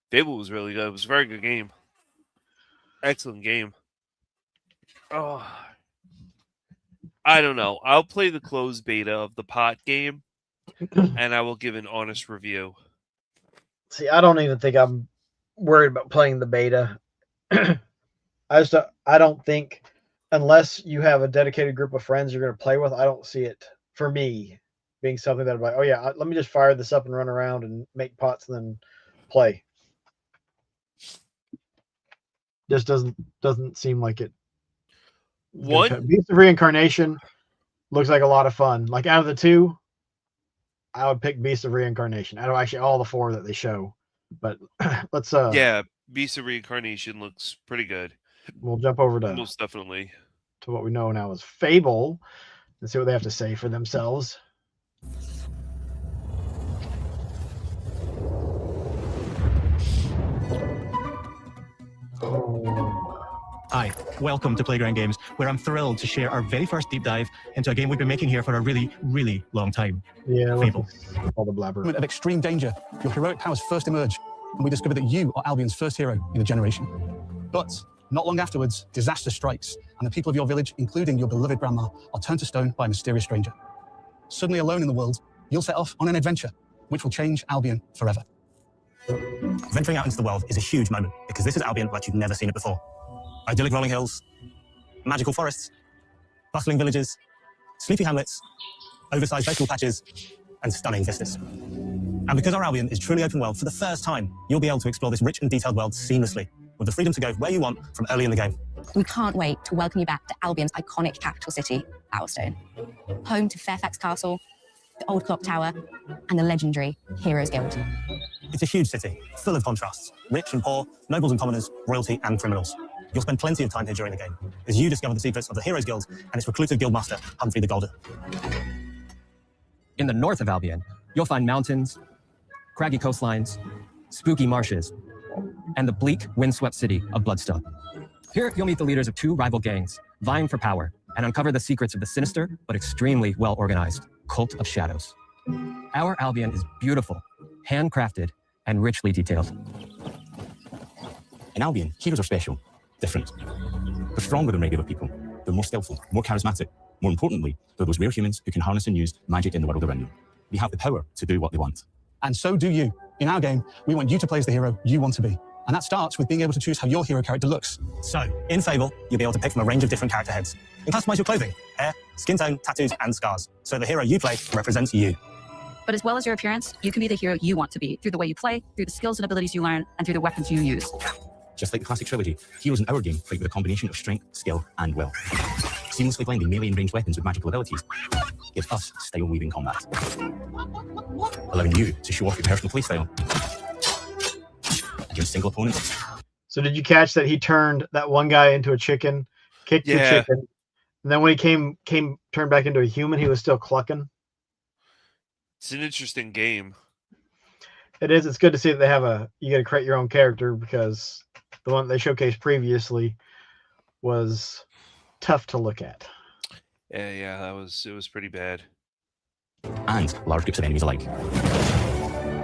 Fable was really good. It was a very good game. Excellent game. Oh, I don't know. I'll play the closed beta of the pot game, and I will give an honest review. See, I don't even think I'm worried about playing the beta. I don't think, unless you have a dedicated group of friends you're going to play with, I don't see it, for me, being something that I'm like, oh yeah, let me just fire this up and run around and make pots and then play. Just doesn't seem like it. What? Beast of Reincarnation looks like a lot of fun. Like, out of the two, I would pick Beast of Reincarnation. Out of actually all the 4 that they show. But let's Yeah, Beast of Reincarnation looks pretty good. We'll jump over to Most definitely. to what we know now as Fable and see what they have to say for themselves. Hi, welcome to Playground Games, where I'm thrilled to share our very first deep dive into a game we've been making here for a really, really long time. Yeah, Fable. All the blabber. Of extreme danger, your heroic powers first emerge, and we discover that you are Albion's first hero in a generation. But not long afterwards, disaster strikes, and the people of your village, including your beloved grandma, are turned to stone by a mysterious stranger. Suddenly alone in the world, you'll set off on an adventure, which will change Albion forever. Venturing out into the world is a huge moment, because this is Albion like you've never seen it before. Idyllic rolling hills, magical forests, bustling villages, sleepy hamlets, oversized vegetable patches, and stunning vistas. And because our Albion is truly open world, for the first time, you'll be able to explore this rich and detailed world seamlessly, with the freedom to go where you want from early in the game. We can't wait to welcome you back to Albion's iconic capital city, Bowerstone. Home to Fairfax Castle, the Old Clock Tower, and the legendary Heroes Guild. It's a huge city, full of contrasts, rich and poor, nobles and commoners, royalty and criminals. You'll spend plenty of time here during the game, as you discover the secrets of the Heroes Guild and its reclusive guildmaster, Humphrey the Golden. In the north of Albion, you'll find mountains, craggy coastlines, spooky marshes, and the bleak, windswept city of Bloodstone. Here, you'll meet the leaders of 2 rival gangs, vying for power, and uncover the secrets of the sinister, but extremely well-organized Cult of Shadows. Our Albion is beautiful, handcrafted, and richly detailed. In Albion, heroes are special, different. They're stronger than regular people. They're more skillful, more charismatic. More importantly, they're those rare humans who can harness and use magic in the world around them. They have the power to do what they want. And so do you. In our game, we want you to play as the hero you want to be. And that starts with being able to choose how your hero character looks. So, in Fable, you'll be able to pick from a range of different character heads and customize your clothing, hair, skin tone, tattoos, and scars. So the hero you play represents you. But as well as your appearance, you can be the hero you want to be through the way you play, through the skills and abilities you learn, and through the weapons you use. Just like the classic trilogy, heroes in our game fight with a combination of strength, skill, and will. Seamlessly blending melee and ranged weapons with magical abilities gives us style-weaving combat, allowing you to show off your personal playstyle against single opponents. So did you catch that he turned that one guy into a chicken, kicked the chicken, and then when he turned back into a human, he was still clucking? It's an interesting game. It is. It's good to see that they have you got to create your own character, because the one they showcased previously was tough to look at. Yeah, it was pretty bad. And large groups of enemies alike.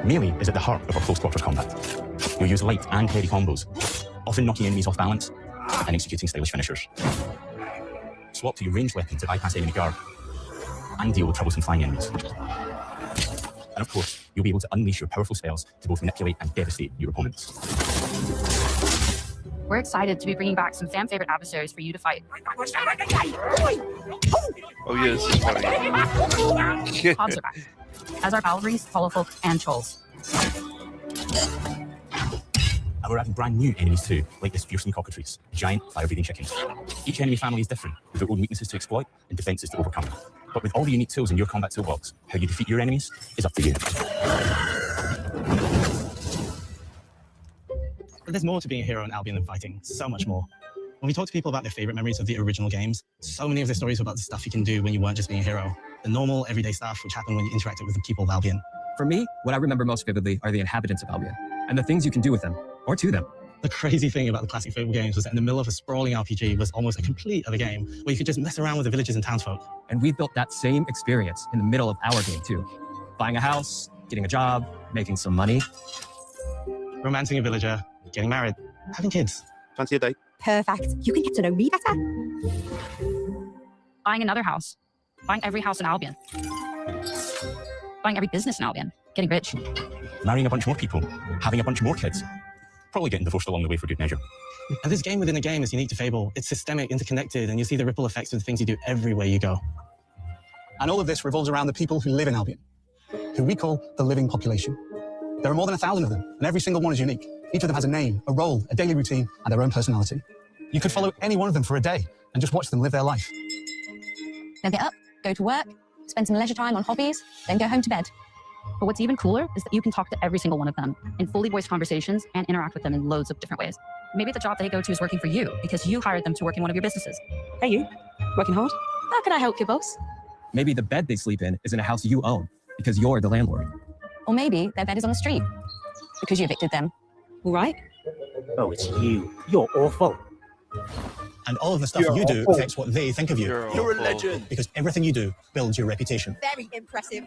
Melee is at the heart of our close quarters combat. You'll use light and heavy combos, often knocking enemies off balance and executing stylish finishers. Swap to your ranged weapon to bypass enemy guard and deal with troublesome flying enemies. And of course, you'll be able to unleash your powerful spells to both manipulate and devastate your opponents. We're excited to be bringing back some fan-favorite adversaries for you to fight. Oh yeah, this is funny. Hobbs are back, as are Valkyries, Hollowfolk, and Trolls. And we're adding brand new enemies too, like this fearsome cockatrice, giant fire-breathing chickens. Each enemy family is different, with their own weaknesses to exploit and defenses to overcome. But with all the unique tools in your combat toolbox, how you defeat your enemies is up to you. But there's more to being a hero in Albion than fighting, so much more. When we talk to people about their favorite memories of the original games, so many of the stories were about the stuff you can do when you weren't just being a hero. The normal, everyday stuff which happened when you interacted with the people of Albion. For me, what I remember most vividly are the inhabitants of Albion, and the things you can do with them, or to them. The crazy thing about the classic Fable games was that in the middle of a sprawling RPG was almost a complete other game, where you could just mess around with the villages and townsfolk. And we built that same experience in the middle of our game too. Buying a house, getting a job, making some money. Romancing a villager, getting married, having kids. Fancy a date? Perfect. You can get to know me better. Buying another house. Buying every house in Albion. Buying every business in Albion. Getting rich. Marrying a bunch more people, having a bunch more kids. Probably getting divorced along the way for good measure. And this game within a game is unique to Fable. It's systemic, interconnected, and you see the ripple effects of the things you do everywhere you go. And all of this revolves around the people who live in Albion, who we call the living population. There are more than 1,000 of them, and every single one is unique. Each of them has a name, a role, a daily routine, and their own personality. You could follow any one of them for a day and just watch them live their life. They'll get up, go to work, spend some leisure time on hobbies, then go home to bed. But what's even cooler is that you can talk to every single one of them in fully voiced conversations and interact with them in loads of different ways. Maybe the job they go to is working for you because you hired them to work in one of your businesses. Hey you, working hard? How can I help you, boss? Maybe the bed they sleep in is in a house you own because you're the landlord. Or maybe their bed is on the street because you evicted them. All right. Oh, it's you. You're awful. And all of the stuff you do affects what they think of you. You're a legend. Because everything you do builds your reputation. Very impressive.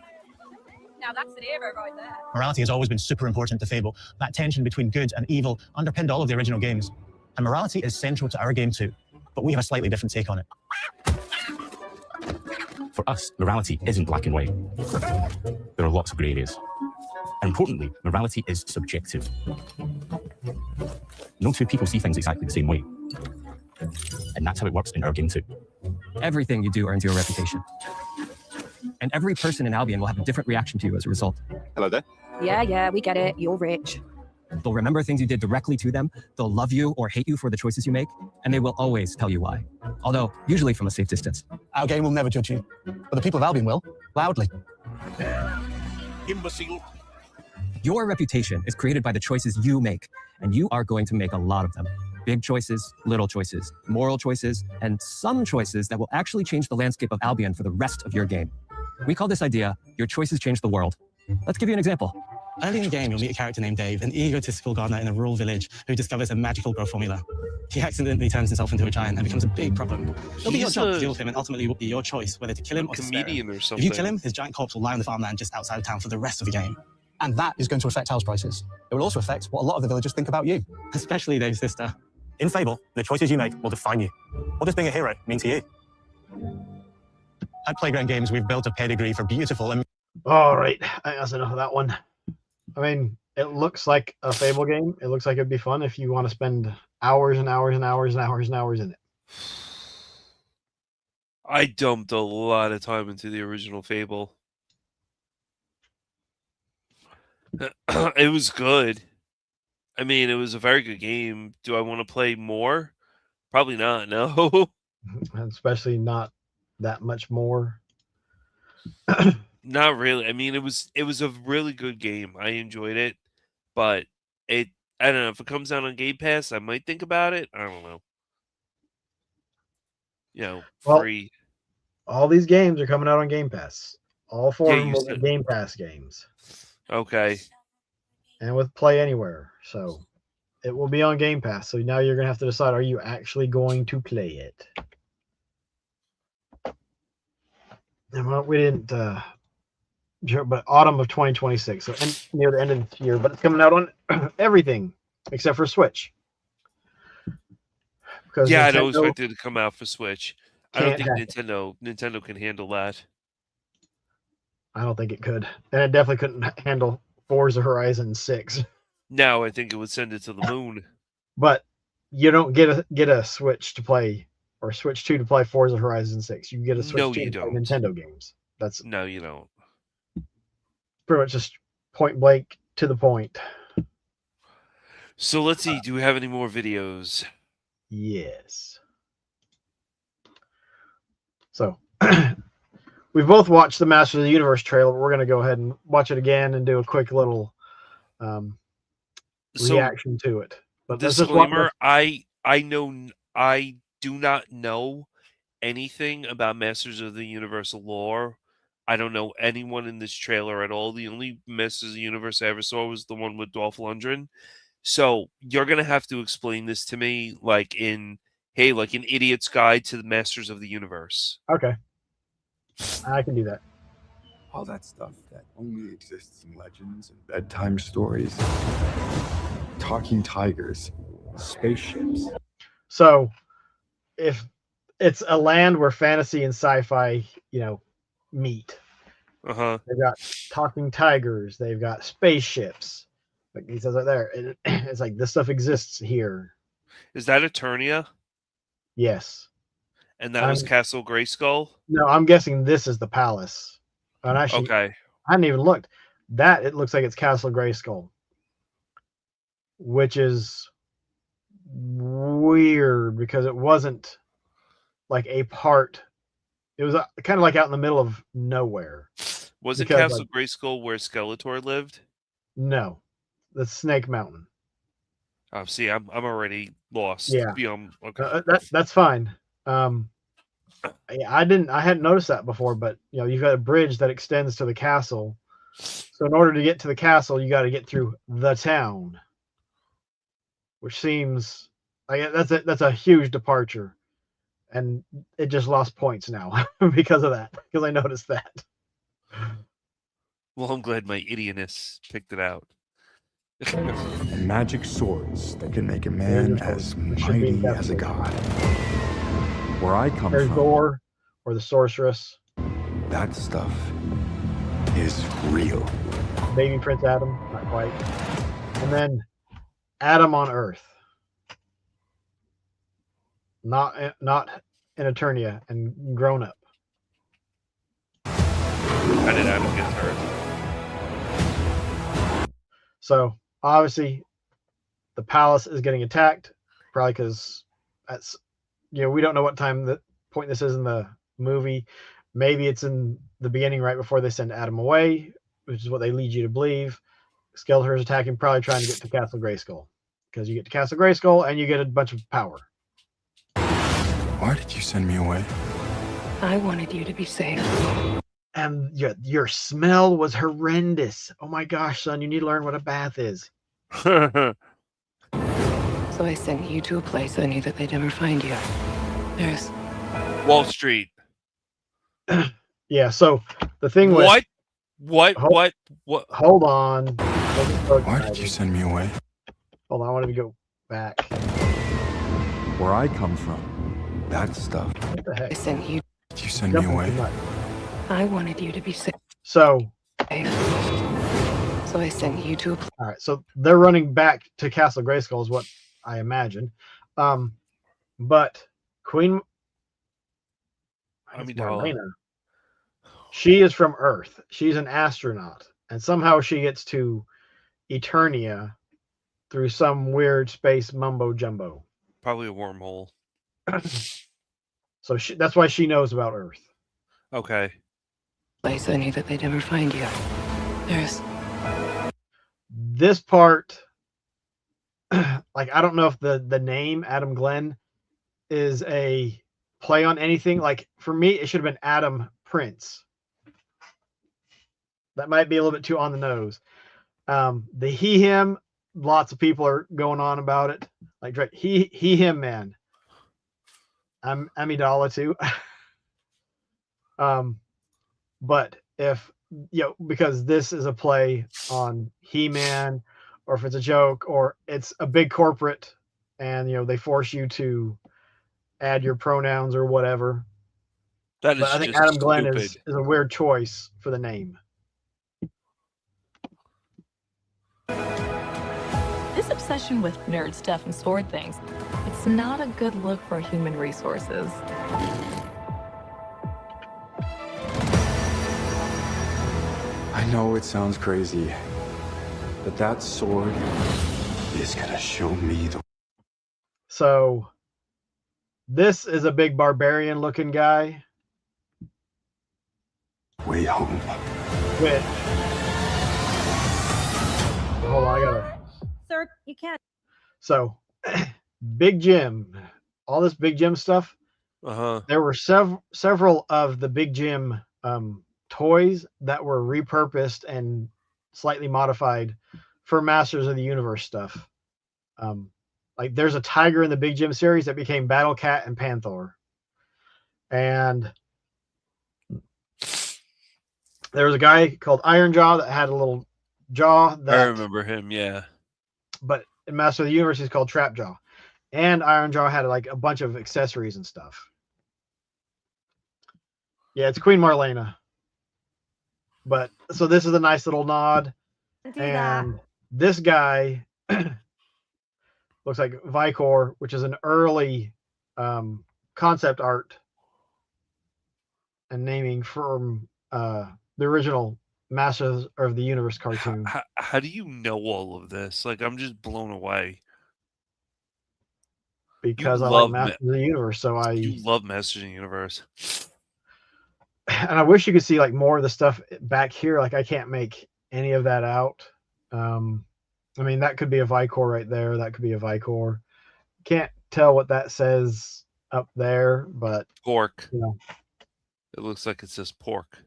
Now that's an hero right there. Morality has always been super important to Fable. That tension between good and evil underpinned all of the original games. And morality is central to our game too. But we have a slightly different take on it. For us, morality isn't black and white. There are lots of grey areas. And importantly, morality is subjective. No two people see things exactly the same way. And that's how it works in our game too. Everything you do earns you a reputation. And every person in Albion will have a different reaction to you as a result. Hello there. Yeah, we get it. You're rich. They'll remember things you did directly to them, they'll love you or hate you for the choices you make, and they will always tell you why. Although, usually from a safe distance. Our game will never judge you, but the people of Albion will, loudly. Imbecile. Your reputation is created by the choices you make, and you are going to make a lot of them. Big choices, little choices, moral choices, and some choices that will actually change the landscape of Albion for the rest of your game. We call this idea, your choices change the world. Let's give you an example. Early in the game, you'll meet a character named Dave, an egotistical gardener in a rural village who discovers a magical growth formula. He accidentally turns himself into a giant and becomes a big problem. It'll be your job to deal with him, and ultimately will be your choice whether to kill him or to spare him. Comedian or If something. you kill him, his giant corpse will lie on the farmland just outside of town for the rest of the game. And that is going to affect house prices. It will also affect what a lot of the villagers think about you. Especially Dave's sister. In Fable, the choices you make will define you. What does being a hero mean to you? At Playground Games, we've built a pedigree for beautiful and... All right, I think that's enough of that one. I mean, it looks like a Fable game. It looks like it'd be fun if you want to spend hours and hours and hours and hours and hours in it. I dumped a lot of time into the original Fable. It was good. I mean, it was a very good game. Do I want to play more? Probably not, no. Especially not that much more. Not really. I mean, it was a really good game. I enjoyed it, but I don't know, if it comes out on Game Pass, I might think about it. I don't know. You know, Well, free. all these games are coming out on Game Pass. All four Yeah, of them you will be said- Game Pass games. Okay. And with Play Anywhere. So it will be on Game Pass. So now you're going to have to decide, are you actually going to play it? And well, we didn't, but autumn of 2026. So near the end of the year. But it's coming out on everything except for Switch. Because Yeah, I don't Nintendo expect it to come out for Switch. I don't can't think have Nintendo can handle that. I don't think it could. And it definitely couldn't handle Forza Horizon 6. No, I think it would send it to the moon. But you don't get a Switch to play, or Switch 2 to play Forza Horizon 6. You get a Switch No, 2 you to play don't. Nintendo games. That's No, you don't. pretty much just point blank to the point. So let's see. Do we have any more videos? Yes. So we've both watched the Masters of the Universe trailer. But we're going to go ahead and watch it again and do a quick little reaction to it. But let's just watch Disclaimer: I do not know anything about Masters of the Universal lore. I don't know anyone in this trailer at all. The only Masters of the Universe I ever saw was the one with Dolph Lundgren. So you're gonna have to explain this to me, like an idiot's guide to the Masters of the Universe. Okay. I can do that. All that stuff that only exists in legends and bedtime stories. Talking tigers, spaceships. So if it's a land where fantasy and sci-fi, meet. Uh-huh. They've got talking tigers, they've got spaceships. Like he says right there. It's like this stuff exists here. Is that Eternia? Yes. And that was Castle Grayskull? No, I'm guessing this is the palace. And actually, Okay. I hadn't even looked. It looks like it's Castle Grayskull, which is weird because it wasn't like a part. It was kind of like out in the middle of nowhere. Was it Because, Castle Grayskull where Skeletor lived? No, the Snake Mountain. Oh, see, I'm already lost. Yeah. Okay. That's fine. I hadn't noticed that before, but you've got a bridge that extends to the castle. So in order to get to the castle, you got to get through the town, which seems like that's a huge departure, and it just lost points now because of that. Because I noticed that. Well, I'm glad my idiotiness picked it out. And magic swords that can make a man as mighty as a god. Where I come There's from, Thor or the sorceress, that stuff is real. baby Prince Adam, not quite, and then Adam on Earth, not in Eternia and grown up. How did Adam get hurt? So obviously, the palace is getting attacked, probably because that's we don't know what point this is in the movie. Maybe it's in the beginning, right before they send Adam away, which is what they lead you to believe. Skeletor is attacking, probably trying to get to Castle Grayskull, because you get to Castle Grayskull and you get a bunch of power. Why did you send me away? I wanted you to be safe. And your smell was horrendous. Oh my gosh, son, you need to learn what a bath is. So I sent you to a place I knew that they'd never find you. There's Wall Street. Yeah, so the thing with What? Hold on. Why did you send me away? Hold on, I wanted to go back. Where I come from, that stuff. What the heck? I sent you. Did you send me away? I wanted you to be safe. So I sent you to a place. all right, so they're running back to Castle Grayskull is what I imagine. But Queen Marlena, she is from Earth. She's an astronaut, and somehow she gets to Eternia through some weird space mumbo jumbo. Probably a wormhole. So that's why she knows about Earth. Okay. Place I knew that they'd never find you. There's this part, like, I don't know if the name Adam Glenn is a play on anything. Like, for me, it should have been Adam Prince. That might be a little bit too on the nose. The he him, lots of people are going on about it. Like Drake, he him man. I'm Amidala too. But if because this is a play on He-Man, or if it's a joke, or it's a big corporate and they force you to add your pronouns or whatever. That is I think just Adam Glenn stupid. is a weird choice for the name. This obsession with nerd stuff and sword things, it's not a good look for human resources. I know it sounds crazy, but that sword is gonna show me the So this is a big barbarian looking guy. way home. Which, hold on, I gotta. Sir, you can't. So, Big Jim, all this Big Jim stuff. There were several of the Big Jim toys that were repurposed and slightly modified for Masters of the Universe stuff. Like, there's a tiger in the Big Jim series that became Battle Cat and Panther, and there was a guy called Iron Jaw that had a little jaw that I remember him, yeah. But in Master of the Universe, he's called Trapjaw. And Iron Jaw had like a bunch of accessories and stuff. Yeah, it's Queen Marlena. But so this is a nice little nod. And this guy looks like Vicor, which is an early concept art and naming from the original Masters of the Universe cartoon. How do you know all of this? Like, I'm just blown away. Because You I love like Masters of the Universe, so You love Masters of the Universe. and I wish you could see like more of the stuff back here. Like, I can't make any of that out. I mean, that could be a Vicor right there. That could be a Vicor. Can't tell what that says up there, but Pork. It looks like it says pork.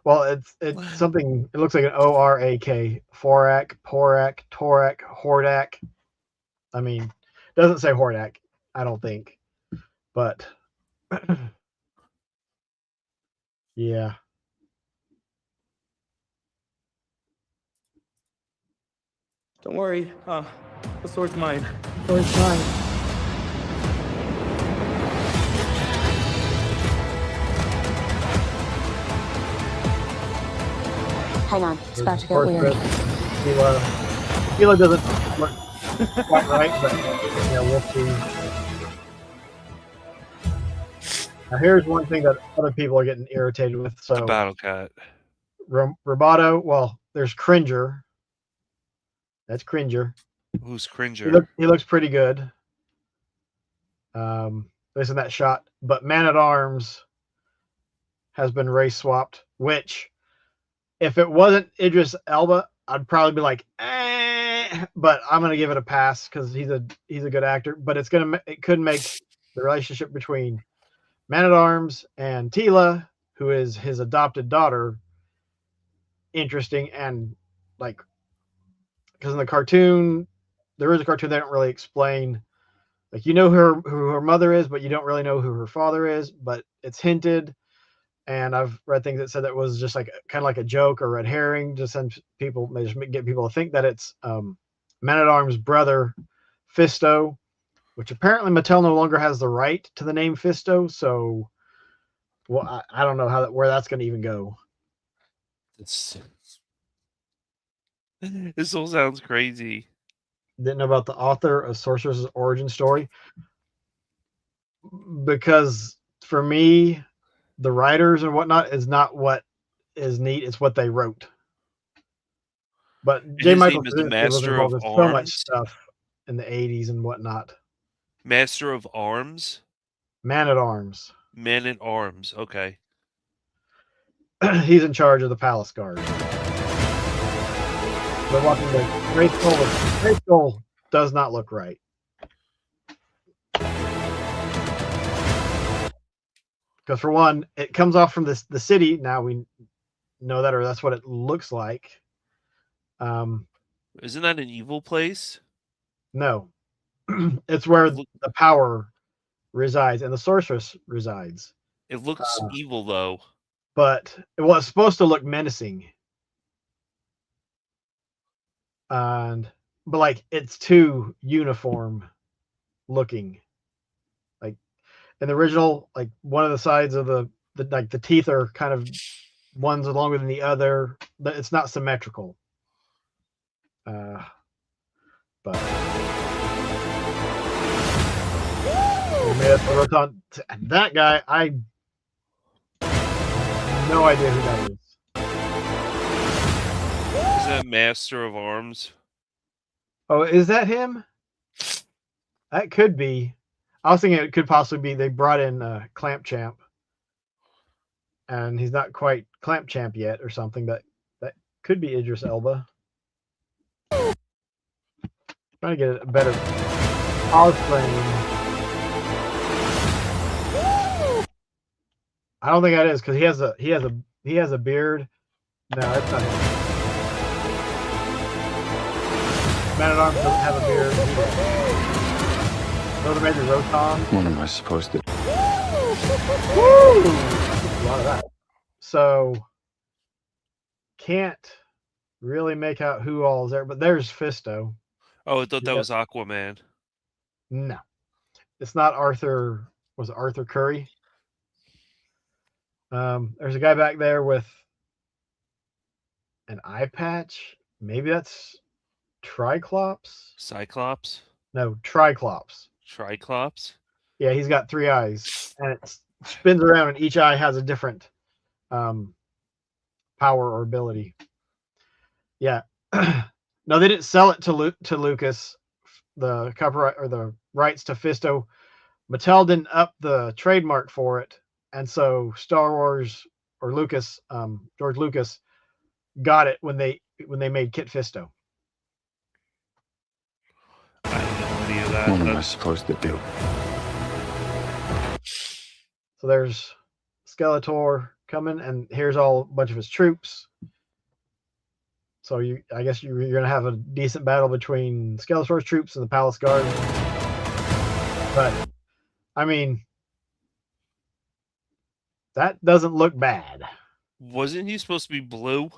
Well, it's something. It looks like an ORAK. Forak, Porak, Torak, Hordak. I mean, it doesn't say Hordak, I don't think. But yeah. Don't worry. The sword's mine. Sword's mine. Hang on, it's about to get weird. Hila doesn't look quite right, but we'll see. Now, here's one thing that other people are getting irritated with. So, Battle Cat. Roboto. Well, there's Cringer. That's Cringer. Who's Cringer? He looks pretty good. At least in that shot. But Man at Arms has been race swapped, which, if it wasn't Idris Elba, I'd probably be like, eh. but I'm gonna give it a pass because he's a good actor. But it could make the relationship between Man-at-Arms and Teela, who is his adopted daughter, interesting. And like, because in the cartoon, there is a cartoon, they don't really explain, like, you know who her mother is, but you don't really know who her father is, but it's hinted. And I've read things that said that was just like kind of like a joke or red herring to send people, just get people to think that it's Man-at-Arms' brother Fisto, which apparently Mattel no longer has the right to the name Fisto. So, well, I don't know where that's going to even go. This all sounds crazy. Didn't know about the author of Sorcerer's origin story, because for me, the writers and whatnot is not what is neat. It's what they wrote. But J. Michael is the Straczynski was Master involved of in so much Arms? stuff in the 80s and whatnot. Master of Arms? Man-at-Arms. Man-at-Arms. Okay. He's in charge of the Palace Guard. They're walking the Great Skull. Great Skull does not look right. Because for one, it comes off from the city. Now we know that, or that's what it looks like. Isn't that an evil place? No. It's where the power resides and the sorceress resides. It looks evil, though. But it was supposed to look menacing. But like, it's too uniform looking. Like in the original, like one of the sides of the teeth are kind of one's longer than the other. It's not symmetrical. But that guy, I no idea who that is. Is that Master of Arms? Oh, is that him? That could be. I was thinking it could possibly be they brought in Clamp Champ, and he's not quite Clamp Champ yet, or something. That could be Idris Elba. Trying to get a better pause frame. I don't think that is, because he has a beard. No, that's not him. Man-at-Arms doesn't have a beard. Those are maybe Rotom. What am I supposed to do? Woo! A lot of that. So can't really make out who all is there, but there's Fisto. Oh, I thought that was Aquaman. No, it's not Arthur. Was it Arthur Curry? There's a guy back there with an eye patch. Maybe that's Triclops. Cyclops? No, Triclops. Triclops? Yeah, he's got 3 eyes, and it spins around, and each eye has a different power or ability. Yeah. No, they didn't sell it to Lucas, the copyright or the rights to Fisto. Mattel didn't up the trademark for it, and so Star Wars or Lucas, George Lucas, got it when they made Kit Fisto. I have no idea that. What am I supposed to do? So there's Skeletor coming, and here's a bunch of his troops. So I guess you're going to have a decent battle between Skeletor's troops and the Palace Guard. But, I mean, that doesn't look bad. Wasn't he supposed to be blue?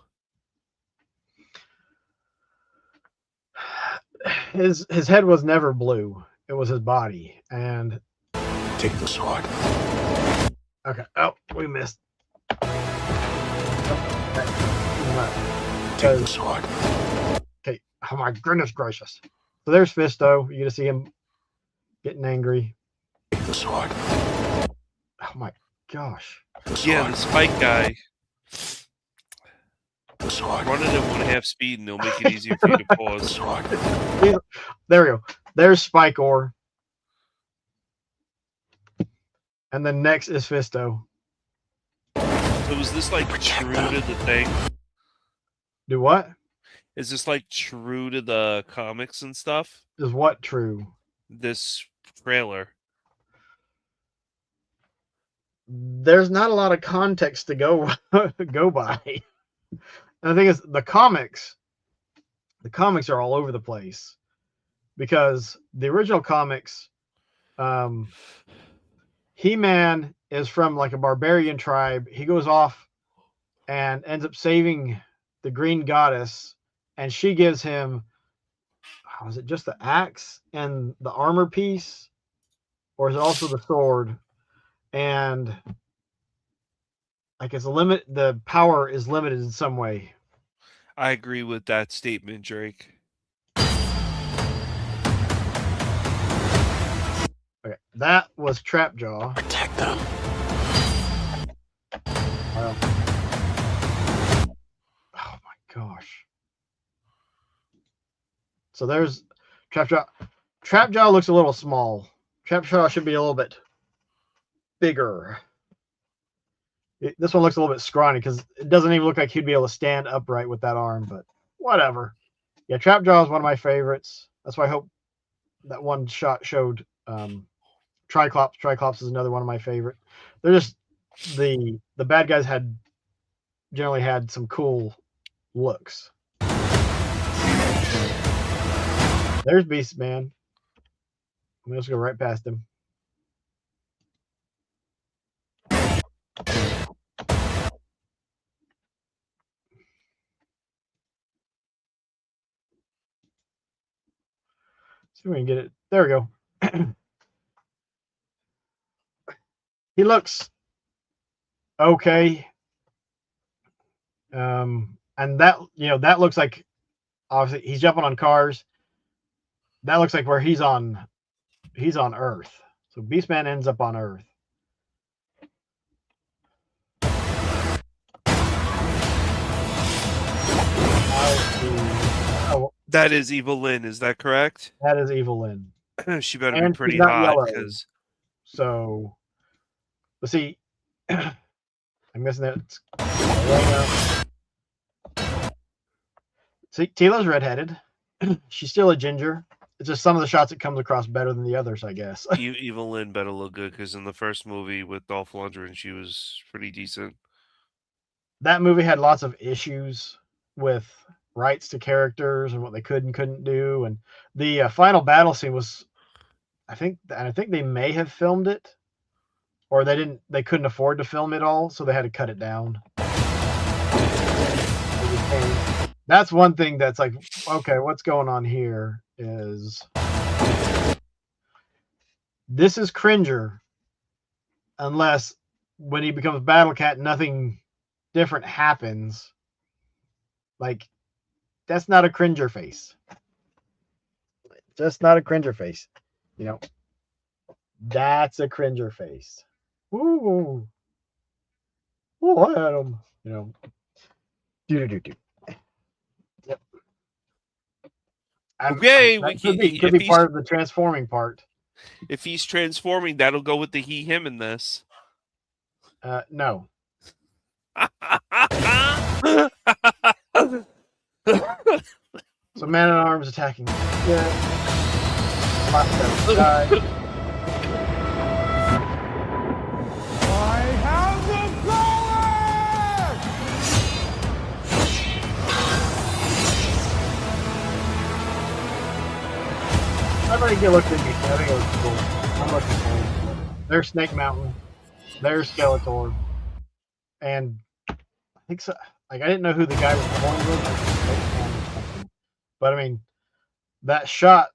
His head was never blue. It was his body. And take the sword. Okay. Oh, we missed. Take the sword. Okay. Oh my goodness gracious. So there's Fisto. You're gonna see him getting angry. Take the sword. Oh my gosh. Yeah, the Spike guy. The sword. Run it at 1.5 speed and they'll make it easier for you to pause. There we go. There's Spike-Or. And then next is Fisto. So was this like true to the thing? Do what? Is this like true to the comics and stuff? Is what true? This trailer. There's not a lot of context to go by. And the thing is, the comics are all over the place because the original comics, He-Man is from like a barbarian tribe. He goes off and ends up saving the Green Goddess, and she gives him, was it just the axe and the armor piece, or is it also the sword? And like it's a limit, the power is limited in some way. I agree with that statement, Drake. Okay, that was Trapjaw. Protect them. Oh my gosh. So there's Trapjaw. Trapjaw looks a little small. Trapjaw should be a little bit bigger. This one looks a little bit scrawny because it doesn't even look like he'd be able to stand upright with that arm, but whatever. Yeah, Trapjaw is one of my favorites. That's why I hope that one shot showed Triclops. Triclops is another one of my favorite. They're just the bad guys generally had some cool looks. There's Beast Man. I'm just go right past him. See if we can get it. There we go. He looks okay. And that, that looks like, obviously he's jumping on cars. That looks like where he's on Earth. So Beastman ends up on Earth. That is Evil Lynn, is that correct? That is Evil Lynn. She better be pretty hot because. So, let's see. I'm guessing that. See, Tila's redheaded. She's still a ginger. It's just some of the shots it comes across better than the others, I guess. Evil Lynn better look good because in the first movie with Dolph Lundgren, she was pretty decent. That movie had lots of issues with rights to characters and what they could and couldn't do, and the final battle scene was, I think they may have filmed it, or they couldn't afford to film it all, so they had to cut it down. That's one thing that's like, okay, what's going on here is this is Cringer, unless when he becomes Battle Cat, nothing different happens. Like, that's not a Cringer face. Just not a Cringer face. That's a Cringer face. Ooh. Oh, Adam. Do. Yep. Okay, could be part of the transforming part. If he's transforming, that'll go with the he, him in this. No. So Man-at-Arms attacking. Yeah. I have the power! I think it looked interesting. I think it was cool. I'm looking forward to it. There's Snake Mountain. There's Skeletor. And I think so. Like, I didn't know who the guy was born with. But I mean, that shot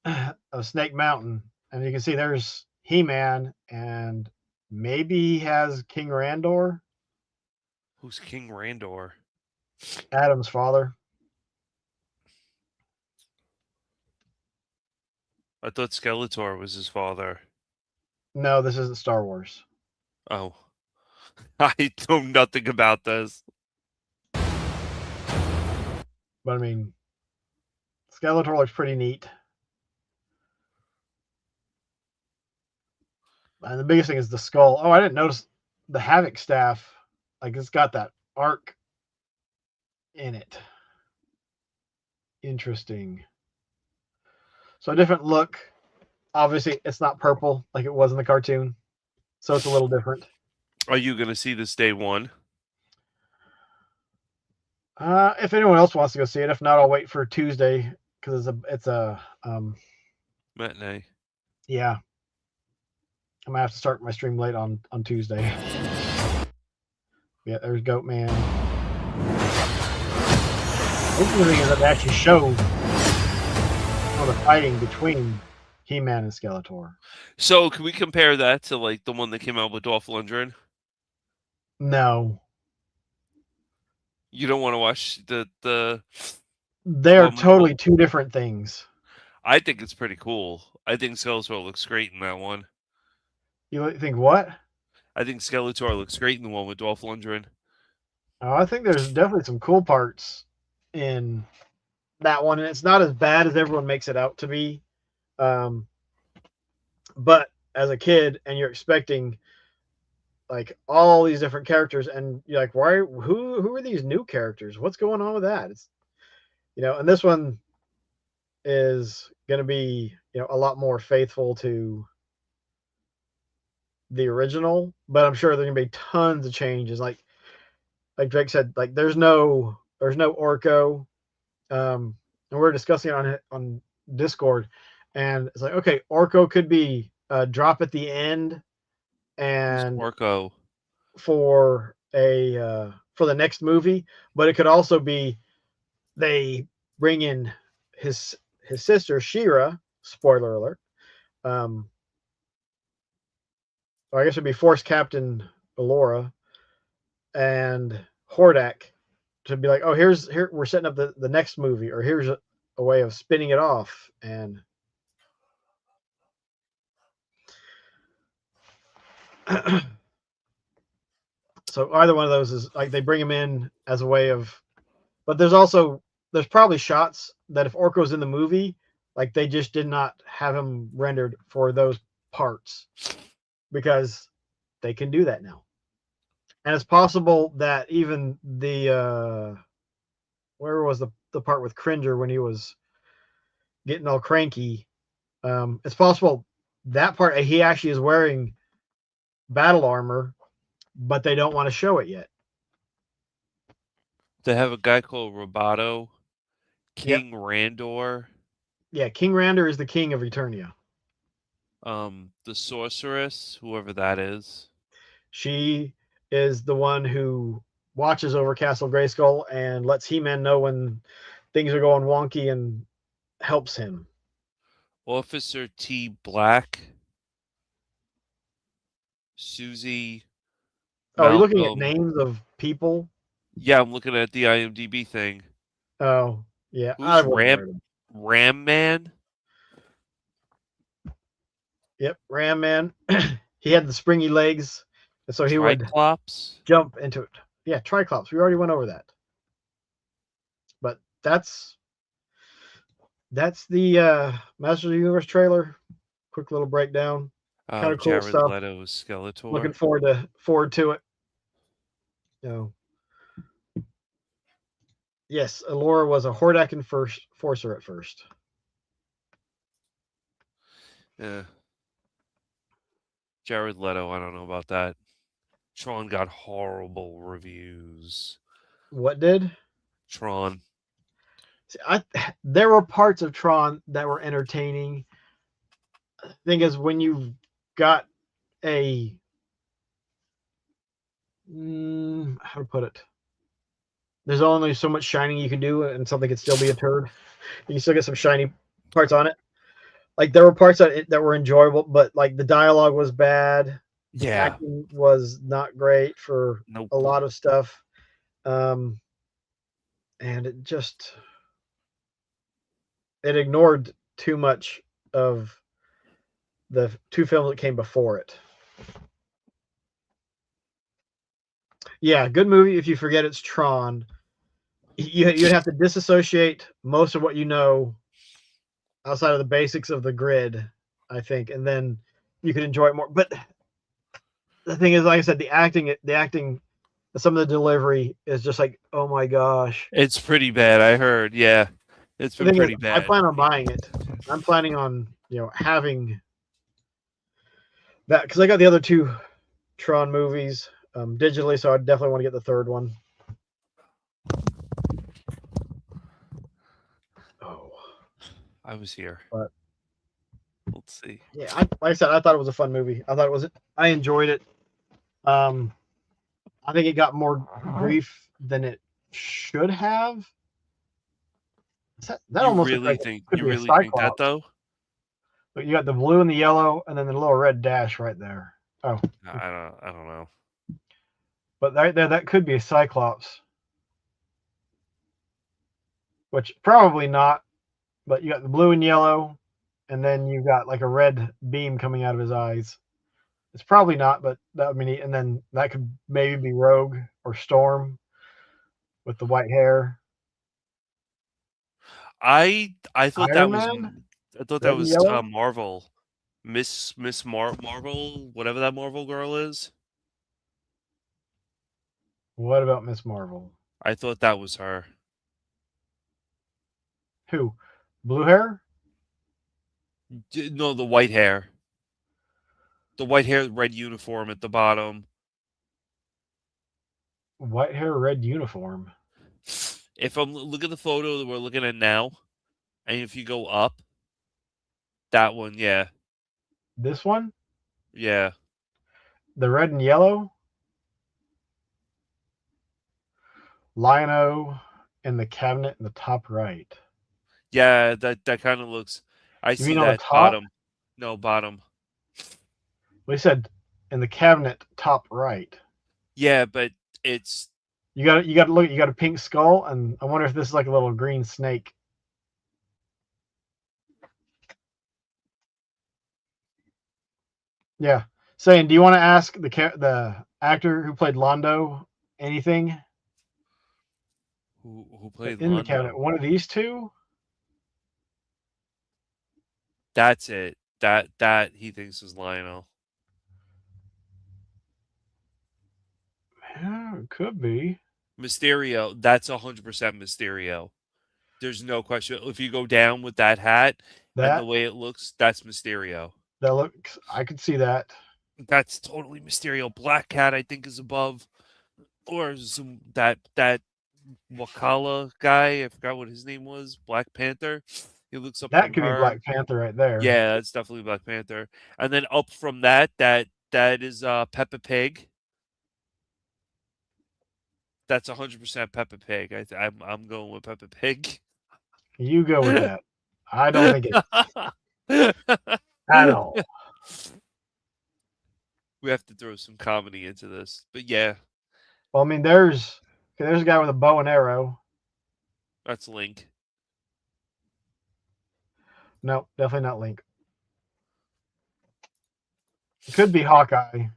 of Snake Mountain, and you can see there's He-Man, and maybe he has King Randor. Who's King Randor? Adam's father. I thought Skeletor was his father. No, this isn't Star Wars. Oh. I know nothing about this. But I mean, Skeletor looks pretty neat. And the biggest thing is the skull. Oh, I didn't notice the Havoc staff. Like, it's got that arc in it. Interesting. So a different look. Obviously, it's not purple like it was in the cartoon, so it's a little different. Are you going to see this day one? If anyone else wants to go see it, if not, I'll wait for Tuesday because it's a Matinee. Yeah. I'm gonna have to start my stream late on Tuesday. Yeah, there's Goatman. The thing is that they actually show all the fighting between He-Man and Skeletor. So can we compare that to like the one that came out with Dolph Lundgren? No. You don't want to watch the They're totally two different things. I think it's pretty cool. I think Skeletor looks great in that one. You think what? I think Skeletor looks great in the one with Dolph Lundgren. Oh, I think there's definitely some cool parts in that one, and it's not as bad as everyone makes it out to be. But as a kid, and you're expecting like all these different characters, and you're like, why? Who are these new characters? What's going on with that? It's, and this one is going to be a lot more faithful to the original, but I'm sure there's going to be tons of changes. Like Drake said, like there's no Orko, and we're discussing it on Discord, and it's like, okay, Orko could be a drop at the end, and Orko for the next movie, but it could also be they bring in his sister She-Ra. Spoiler alert. Or I guess it'd be Force Captain Allura and Hordak to be like, oh, here we're setting up the next movie, or here's a way of spinning it off. And so either one of those is like they bring him in as a way of, but there's probably shots that if Orko's in the movie, like they just did not have him rendered for those parts because they can do that now. And it's possible that even the where was the part with Cringer when he was getting all cranky, it's possible that part he actually is wearing battle armor, but they don't want to show it yet. They have a guy called Roboto, King Randor. Yeah, King Randor is the king of Eternia. The sorceress, whoever that is. She is the one who watches over Castle Grayskull and lets He-Man know when things are going wonky and helps him. Officer T. Black. Susie. Oh, you're looking at names of people? Yeah, I'm looking at the IMDb thing. Oh, yeah. Who's Ram Man? Yep, Ram Man. He had the springy legs, and so he would jump into it. Yeah, Triclops. We already went over that. But that's the Masters of the Universe trailer. Quick little breakdown. Kind of cool Jared stuff. Leto's Skeletor. Looking forward to it. Yes, Allura was a Hordak and Forcer at first. Yeah. Jared Leto, I don't know about that. Tron got horrible reviews. What did? Tron. See, there were parts of Tron that were entertaining. The thing is, when you've got a how to put it, there's only so much shining you can do, and something can still be a turd. You can still get some shiny parts on it. Like there were parts that were enjoyable, but like the dialogue was bad. Yeah, acting was not great for a lot of stuff, and it ignored too much of the two films that came before it. Yeah, good movie if you forget it's Tron. You'd have to disassociate most of what you know outside of the basics of the grid, I think, and then you can enjoy it more. But the thing is, like I said, the acting, some of the delivery is just like, oh my gosh. It's pretty bad, I heard. Yeah. It's The been thing pretty is, bad. I plan on buying it. I'm planning on having that because I got the other 2 Tron movies digitally, so I definitely want to get the third one. Oh, I was here. But let's see. Yeah, like I said, I thought it was a fun movie. I enjoyed it. I think it got more grief than it should have. That You almost really looks like think it could you be a really think that Cyclops. though? But you got the blue and the yellow, and then the little red dash right there. Oh, I don't know. but right there, that could be a Cyclops. Which probably not. But you got the blue and yellow, and then you got like a red beam coming out of his eyes. It's probably not, but that would be neat. And then that could maybe be Rogue or Storm with the white hair. I thought Iron that was Man? I thought Red that and was yellow? Marvel. Miss Marvel, whatever that Marvel girl is. What about Miss Marvel? I thought that was her. Who? Blue hair? No, the white hair. The white hair, red uniform at the bottom. White hair, red uniform. If I'm look at the photo that we're looking at now, and if you go up, that one, yeah, This one? yeah. The red and yellow? Lion-O in the cabinet in the top right. Yeah, that kind of looks. I see mean on the that top? bottom. No, bottom. We said in the cabinet top right. Yeah, but it's You got to look. You got a pink skull, and I wonder if this is like a little green snake. Yeah, saying, do you want to ask the actor who played Londo anything who played in the Londo? cabinet? One of these two? That's it. That he thinks is Lionel. Yeah, it could be. Mysterio. That's 100% Mysterio. There's no question. If you go down with that hat and That the way it looks, that's Mysterio. that looks. I could see that. That's totally Mysterio. Black Cat, I think, is above, or some that Wakala guy. I forgot what his name was. Black Panther. He looks up. That from could be her. Black Panther right there. Yeah, that's definitely Black Panther. And then up from that is Peppa Pig. That's 100% Peppa Pig. I'm going with Peppa Pig. You go with that. I don't think it at all. We have to throw some comedy into this, but yeah, Well, I mean, there's a guy with a bow and arrow. that's Link. No, definitely not Link. It could be Hawkeye.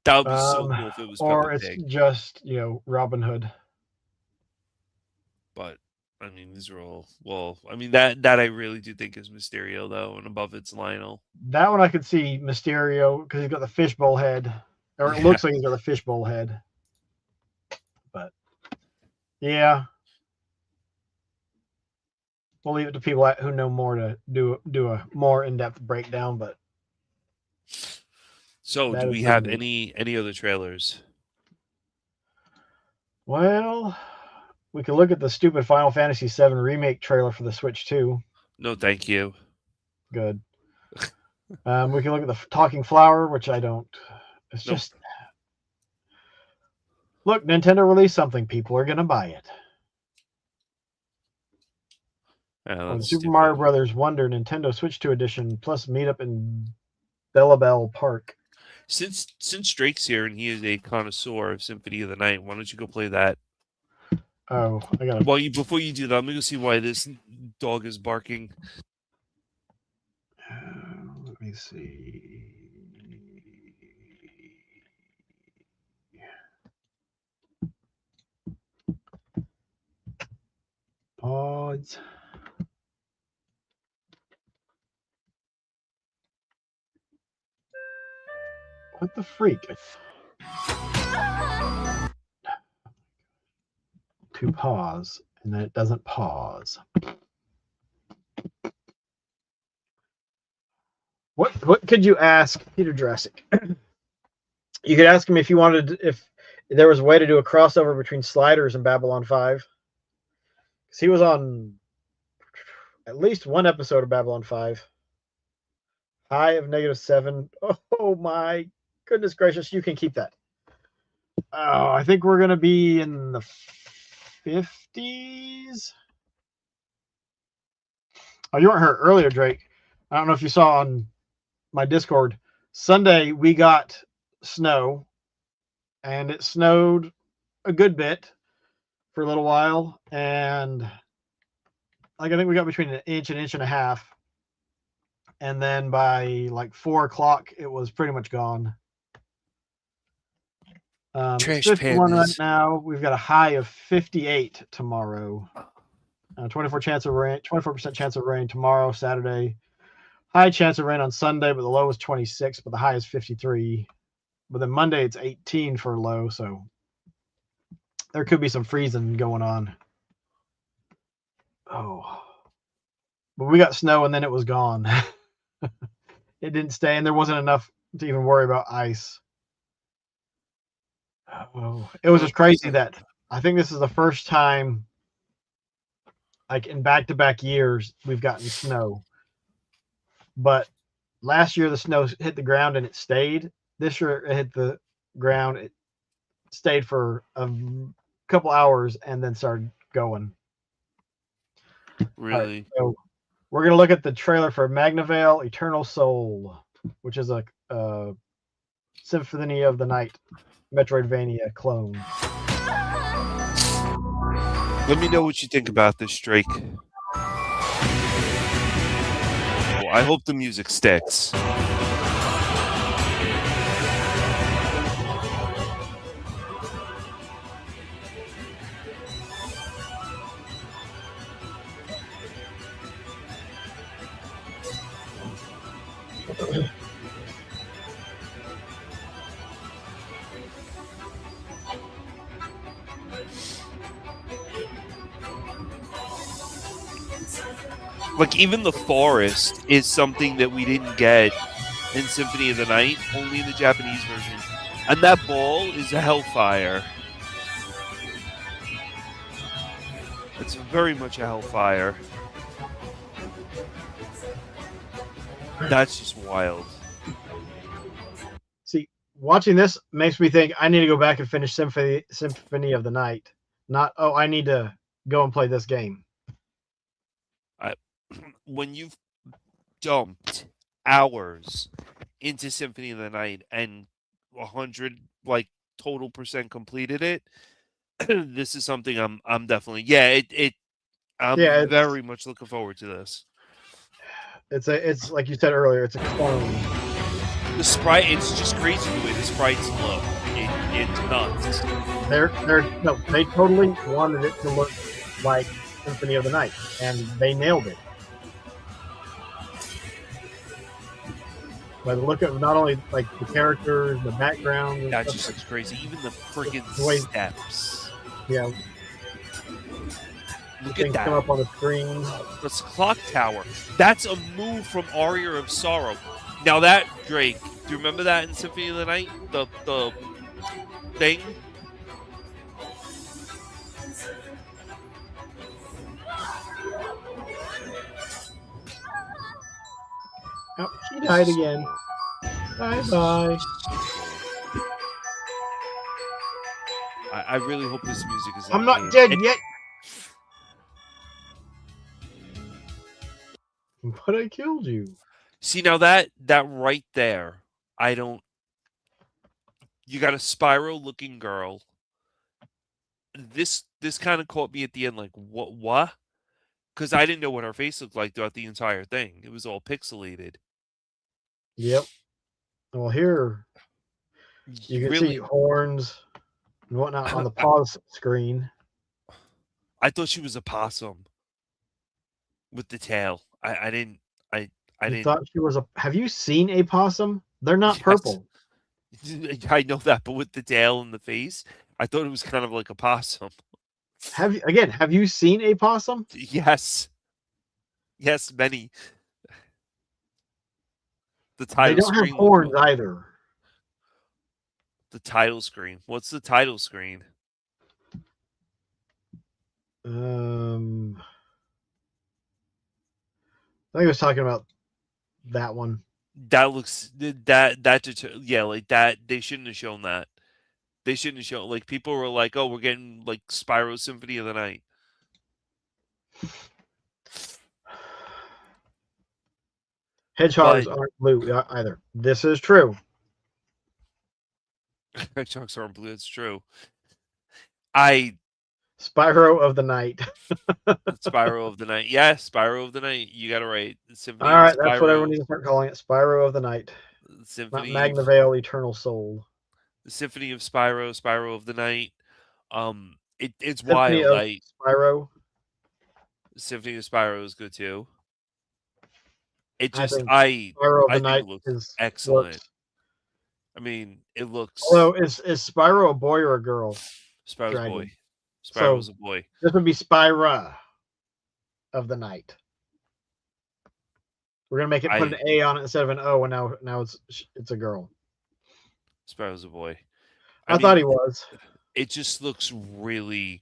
That would be so cool if it was Or Peppa it's Pig. just, Robin Hood. But I mean, these are all I mean that I really do think is Mysterio though, and above it's Lionel. That one I could see Mysterio because he's got the fishbowl head. Or it looks like he's got a fishbowl head. But yeah. We'll leave it to people who know more to do a more in-depth breakdown, but So, that do is we have pretty any other trailers? well, we could look at the stupid Final Fantasy VII remake trailer for the Switch 2. No, thank you. Good. We can look at the Talking Flower, which I don't. It's Nope. just look. Nintendo released something. People are gonna buy it. Yeah, The that's Super stupid. Mario Brothers Wonder Nintendo Switch 2 edition plus meetup in Bellabelle Park. Since Drake's here and he is a connoisseur of Symphony of the Night, why don't you go play that? Oh, I gotta. Well, before you do that, let me go see why this dog is barking. Let me see. Pods. What the freak? to pause, and then it doesn't pause. What could you ask Peter Jurassic? You could ask him if you wanted, if there was a way to do a crossover between Sliders and Babylon 5. Because he was on at least one episode of Babylon 5. High of -7. Oh my goodness gracious, you can keep that. Oh, I think we're going to be in the 50s. Oh, you weren't here earlier, Drake. I don't know if you saw on my Discord. Sunday, we got snow, and it snowed a good bit for a little while. And like, I think we got between an inch and a half. And then by like 4 o'clock, it was pretty much gone. Trash 51 right pandas. now. We've got a high of 58 tomorrow. 24% chance of rain tomorrow, Saturday. High chance of rain on Sunday, but the low is 26, but the high is 53. But then Monday it's 18 for a low, so there could be some freezing going on. Oh, but we got snow and then it was gone. It didn't stay, and there wasn't enough to even worry about ice. Oh, it was just crazy that I think this is the first time, like in back-to-back years, we've gotten snow. But last year the snow hit the ground and it stayed. This year it hit the ground, it stayed for a couple hours and then started going. Really? Right, so we're gonna look at the trailer for Magnavale: Eternal Soul, which is a Symphony of the Night Metroidvania clone. Let me know what you think about this, Drake. Well, I hope the music sticks. Like, even the forest is something that we didn't get in Symphony of the Night, only in the Japanese version. And that ball is a hellfire. It's very much a hellfire. That's just wild. See, watching this makes me think I need to go back and finish Symphony of the Night. Not, oh, I need to go and play this game. When you've dumped hours into Symphony of the Night and 100 like total percent completed it, this is something I'm definitely I'm very much looking forward to this. It's like you said earlier, it's a clone. The sprite, it's just crazy the way the sprites look. It's nuts. They totally wanted it to look like Symphony of the Night, and they nailed it. By the look of not only like the characters, the background. That just looks crazy. Even the freaking steps. Yeah. Look at that. Come up on the screen. This clock tower. That's a move from Aria of Sorrow. Now that, Drake, do you remember that in Symphony of the Night? The thing? Oh, she died again. Bye-bye. I really hope this music is. I'm not dead yet. But I killed you. See, now that right there, I don't. You got a Spyro looking girl. This kind of caught me at the end, like what? Because I didn't know what her face looked like throughout the entire thing. It was all pixelated. Yep. Well, here you can see horns and whatnot on the pause screen. I thought she was a possum with the tail. I didn't. Thought she was a. Have you seen a possum? They're not purple. I know that, but with the tail and the face, I thought it was kind of like a possum. Have you seen a possum? Yes. Yes, many. The They title don't have screen. horns either. The title screen. What's the title screen? I think I was talking about that one. That looks yeah, like that. They shouldn't have shown that. They shouldn't have shown, like, people were like, "Oh, we're getting like Spyro Symphony of the Night." Hedgehogs aren't blue either. This is true. Hedgehogs aren't blue. It's true. Spyro of the Night. Spyro of the Night. Yeah, Spyro of the Night. You got it right. Symphony All right, of that's what Spyro. everyone needs to start calling it. Spyro of the Night. Symphony. Not Magnavale Eternal Soul. The Symphony of Spyro. Spyro of the Night. It's Symphony wild. of Spyro. Symphony of Spyro is good too. It I just think I Spyro of the think Night it looks is excellent. works. I mean, it looks. Although is Spyro a boy or a girl? Spyro's a Dragon. boy. Spyro's a boy. This would be Spyra of the Night. We're gonna make it put an A on it instead of an O, and now it's a girl. Spyro's a boy. I thought he was. It just looks really.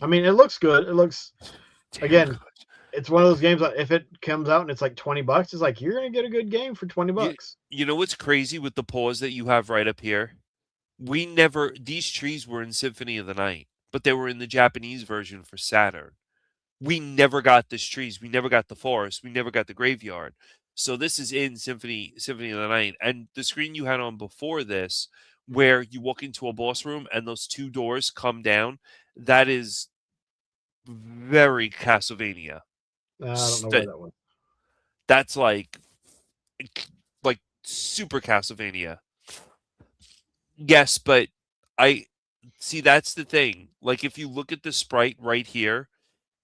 I mean, it looks good. It looks again. It's one of those games that if it comes out and it's like $20, it's like you're gonna get a good game for $20. You know what's crazy with the pause that you have right up here? These trees were in Symphony of the Night, but they were in the Japanese version for Saturn. We never got these trees. We never got the forest. We never got the graveyard. So this is in Symphony of the Night. And the screen you had on before this, where you walk into a boss room and those two doors come down, that is very Castlevania. I don't know where that was. That's like super Castlevania. Yes, but I see that's the thing. Like if you look at the sprite right here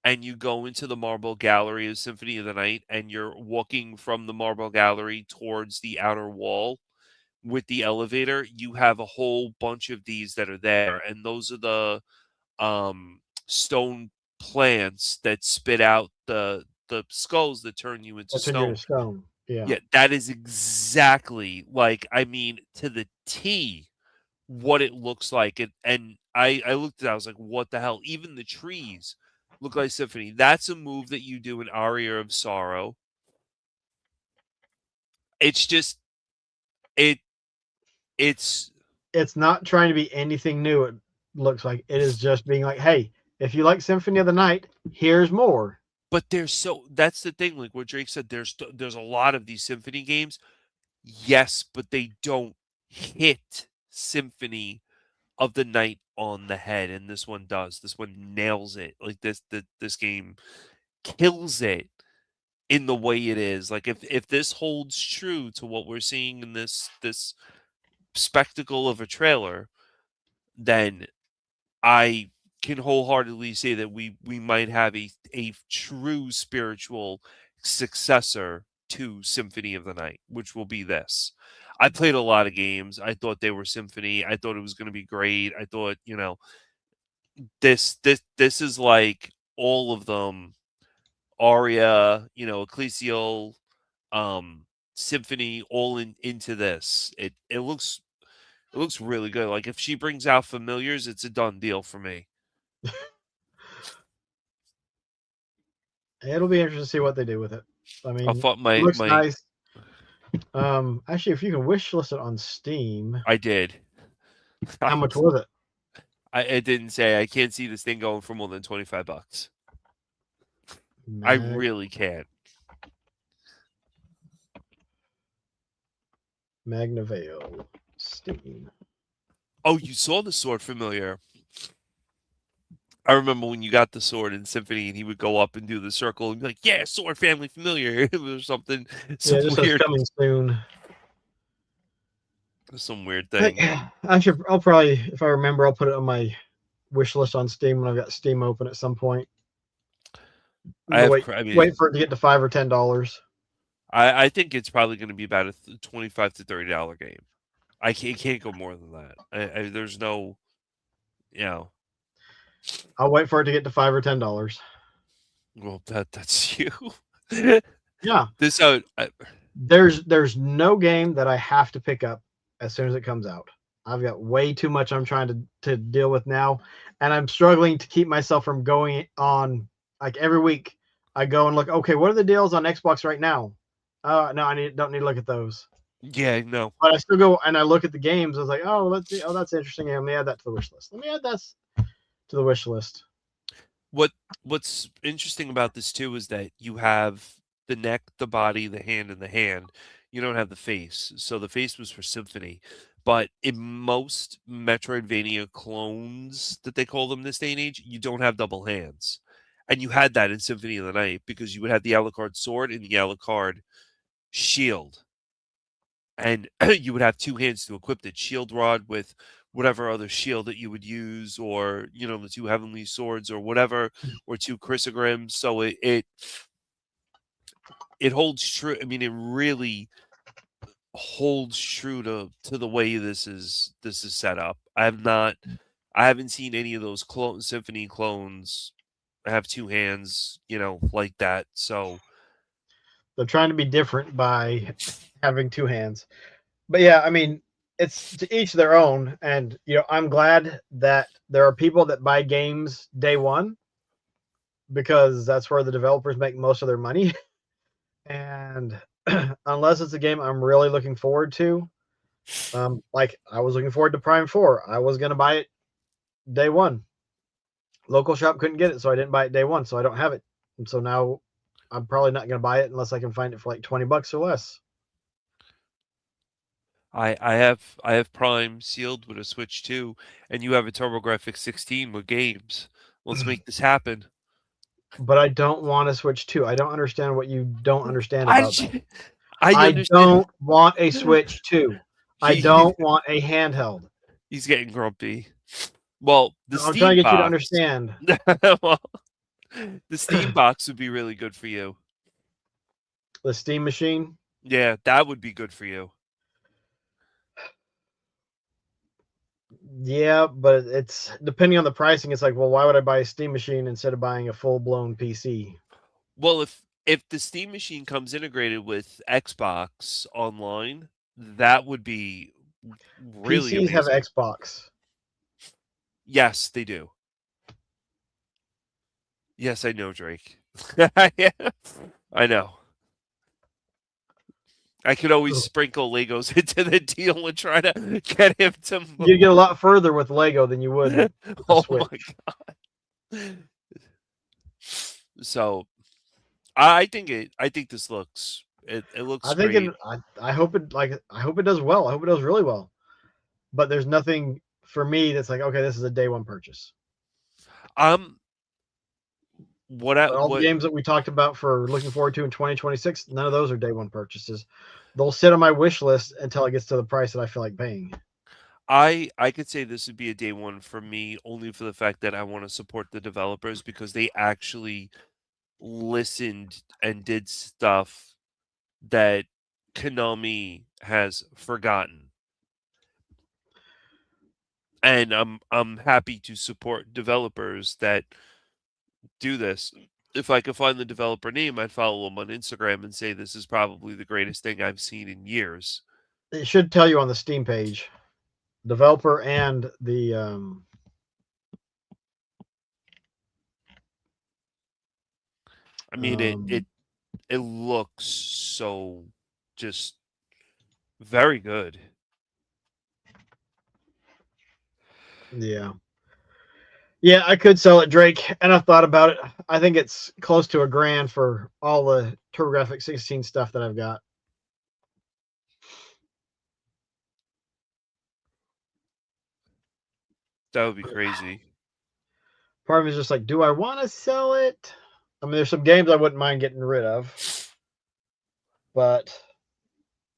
and you go into the Marble Gallery of Symphony of the Night and you're walking from the Marble Gallery towards the outer wall with the elevator, you have a whole bunch of these that are there, and those are the stone plants that spit out the skulls that turn you into That's in stone. your stone. Yeah. Yeah, that is exactly to the T what it looks like. And I looked at it, I was like, what the hell? Even the trees look like Symphony. That's a move that you do in Aria of Sorrow. It's just it's not trying to be anything new. It looks like it is just being like, hey, if you like Symphony of the Night, here's more. But that's the thing, like what Drake said, there's a lot of these Symphony games. Yes, but they don't hit Symphony of the Night on the head, and this one does. This one nails it. Like this game kills it in the way it is. Like if this holds true to what we're seeing in this spectacle of a trailer, then I can wholeheartedly say that we might have a true spiritual successor to Symphony of the Night, which will be this. I played a lot of games. I thought they were Symphony. I thought it was going to be great. I thought, this is like all of them. Aria, Ecclesial, Symphony, all into this. It looks really good. Like if she brings out Familiars, it's a done deal for me. It'll be interesting to see what they do with it. I mean, I thought it looks nice. Actually, if you can wish list it on Steam. I did. How much was it? It didn't say. I can't see this thing going for more than $25. I really can't. Magnavale, Steam. Oh, you saw the sword familiar. I remember when you got the sword in Symphony and he would go up and do the circle and be like, yeah, sword family familiar or something. Yeah, this is coming soon. Some weird thing. I'll probably, if I remember, I'll put it on my wish list on Steam when I've got Steam open at some point. Wait for it to get to $5 or $10. I think it's probably going to be about a $25 to $30 game. It can't go more than that. There's no, I'll wait for it to get to $5 or $10. Well, that's you. Yeah. There's no game that I have to pick up as soon as it comes out. I've got way too much I'm trying to deal with now, and I'm struggling to keep myself from going on. Like every week, I go and look. Okay, what are the deals on Xbox right now? No, don't need to look at those. Yeah, no. But I still go and I look at the games. I was like, oh, let's see. Oh, that's interesting. Let me add that to the wish list. Let me add that to the wish list. What's interesting about this too is that you have the neck, the body, the hand, and the hand. You don't have the face. So the face was for Symphony. But in most Metroidvania clones that they call them this day and age, you don't have double hands. And you had that in Symphony of the Night because you would have the Alucard sword and the Alucard shield. And you would have two hands to equip the shield rod with whatever other shield that you would use, or, you know, the two heavenly swords or whatever, or two chrysograms. So it holds true. I mean, it really holds true to the way this is set up. I haven't seen any of those Symphony clones have two hands, you know, like that. So they're trying to be different by having two hands. But yeah, I mean, it's to each their own. And, you know, I'm glad that there are people that buy games day one, because that's where the developers make most of their money. And unless it's a game I'm really looking forward to, like I was looking forward to Prime 4. I was going to buy it day one. Local shop couldn't get it, so I didn't buy it day one, so I don't have it. And so now I'm probably not going to buy it unless I can find it for like $20 or less. I have Prime sealed with a Switch 2, and you have a TurboGrafx 16 with games. Let's make this happen. But I don't want a Switch 2. I don't understand what you don't understand about that. I don't want a Switch 2. I don't want a handheld. He's getting grumpy. Well, I'm trying to get you to understand. Well, the Steam box would be really good for you. The Steam machine? Yeah, that would be good for you. Yeah, but it's depending on the pricing. It's like, well, why would I buy a Steam machine instead of buying a full-blown PC? Well, if the Steam machine comes integrated with Xbox Online, that would be really PCs amazing. have Xbox. Yes, they do. Yes, I know, Drake. I know. I could always sprinkle Legos into the deal and try to get him to move. You get a lot further with Lego than you would. Oh Switch. my god! So, I think this looks it looks. Great. I hope it does well. I hope it does really well. But there's nothing for me that's like, okay, this is a day one purchase. The games that we talked about for looking forward to in 2026, none of those are day one purchases. They'll sit on my wish list until it gets to the price that I feel like paying. I could say this would be a day one for me, only for the fact that I want to support the developers because they actually listened and did stuff that Konami has forgotten. And I'm happy to support developers that do this. If I could find the developer name, I'd follow them on Instagram and say this is probably the greatest thing I've seen in years. It should tell you on the Steam page, developer and the I mean it looks so just very good. Yeah. Yeah, I could sell it, Drake, and I've thought about it. I think it's close to $1,000 for all the TurboGrafx 16 stuff that I've got. That would be crazy. Part of me is just like, do I want to sell it? I mean, there's some games I wouldn't mind getting rid of. But,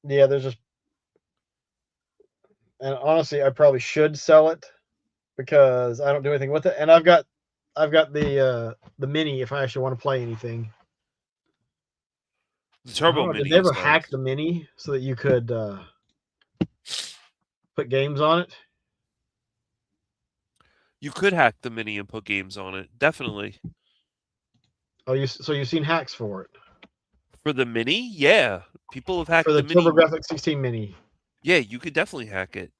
yeah, there's just... And honestly, I probably should sell it because I don't do anything with it. And I've got the mini if I actually want to play anything. The Turbo Mini. Did they ever hack the mini so that you could put games on it? You could hack the Mini and put games on it. Definitely. Oh, so you've seen hacks for it? For the Mini? Yeah. People have hacked For the Mini. TurboGrafx 16 Mini. Yeah, you could definitely hack it.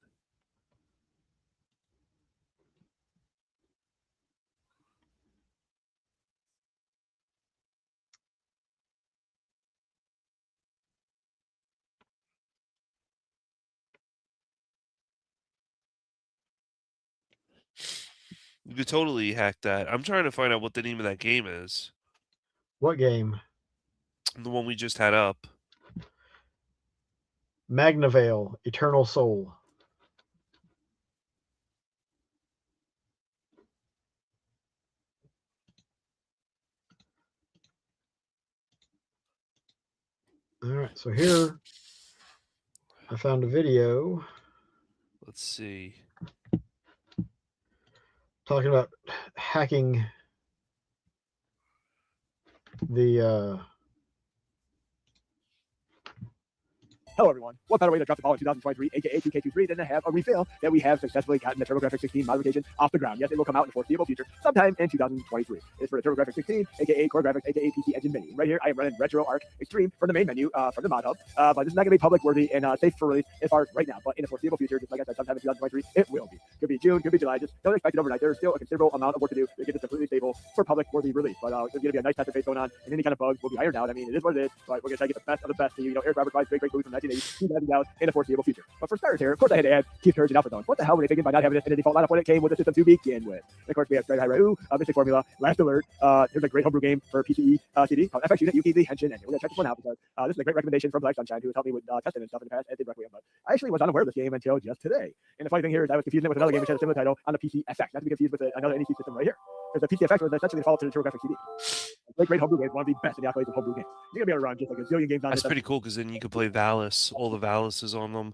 You could totally hack that. I'm trying to find out what the name of that game is. What game? The one we just had up. Magnavale, Eternal Soul. All right, so here I found a video. Let's see. Talking about hacking the Hello, everyone. What better way to draft the ball in 2023, aka 2K23, than to have a refill that we have successfully gotten the TurboGrafx 16 modification off the ground? Yes, it will come out in the foreseeable future, sometime in 2023. It's for the TurboGrafx 16, aka Core Graphics, aka PC Engine Mini. Right here, I am running RetroArch Extreme from the main menu, from the mod hub. But this is not going to be public worthy and safe for release as far as right now. But in the foreseeable future, just like I said, sometime in 2023, it will be. Could be June, could be July. Just don't expect it overnight. There's still a considerable amount of work to do to get this completely stable for public worthy release. But there's going to be a nice test face going on, and any kind of bugs will be ironed out. I mean, it is what it is. But we're going to try to get the best of the best to you. You know, Eric Roberts provides great movies from 1980, in the foreseeable future. But for starters here, of course, I had to add Keith Courage and Alpha Zone. What the hell were they thinking by not having this in the default lineup when it came with the system to begin with? And of course, we have Straight High Raoult, Mystic Formula, Last Alert. There's a great homebrew game for PCE CD called FX Unit UKZ Henshin, and we're going to check this one out because this is a great recommendation from Black Sunshine, who has helped me with testing and stuff in the past, as did Requiem. But I actually was unaware of this game until just today. And the funny thing here is I was confusing it with another game which had a similar title on the PC FX, not to be confused with another NEC system right here. Because the PC FX was essentially the follow to the TurboGrafx CD. Great homebrew game, one of the best in the accolades of homebrew games. You're going to be able to run just like a zillion games on That's this. pretty cool because then you could play Valis, all the Valises on them.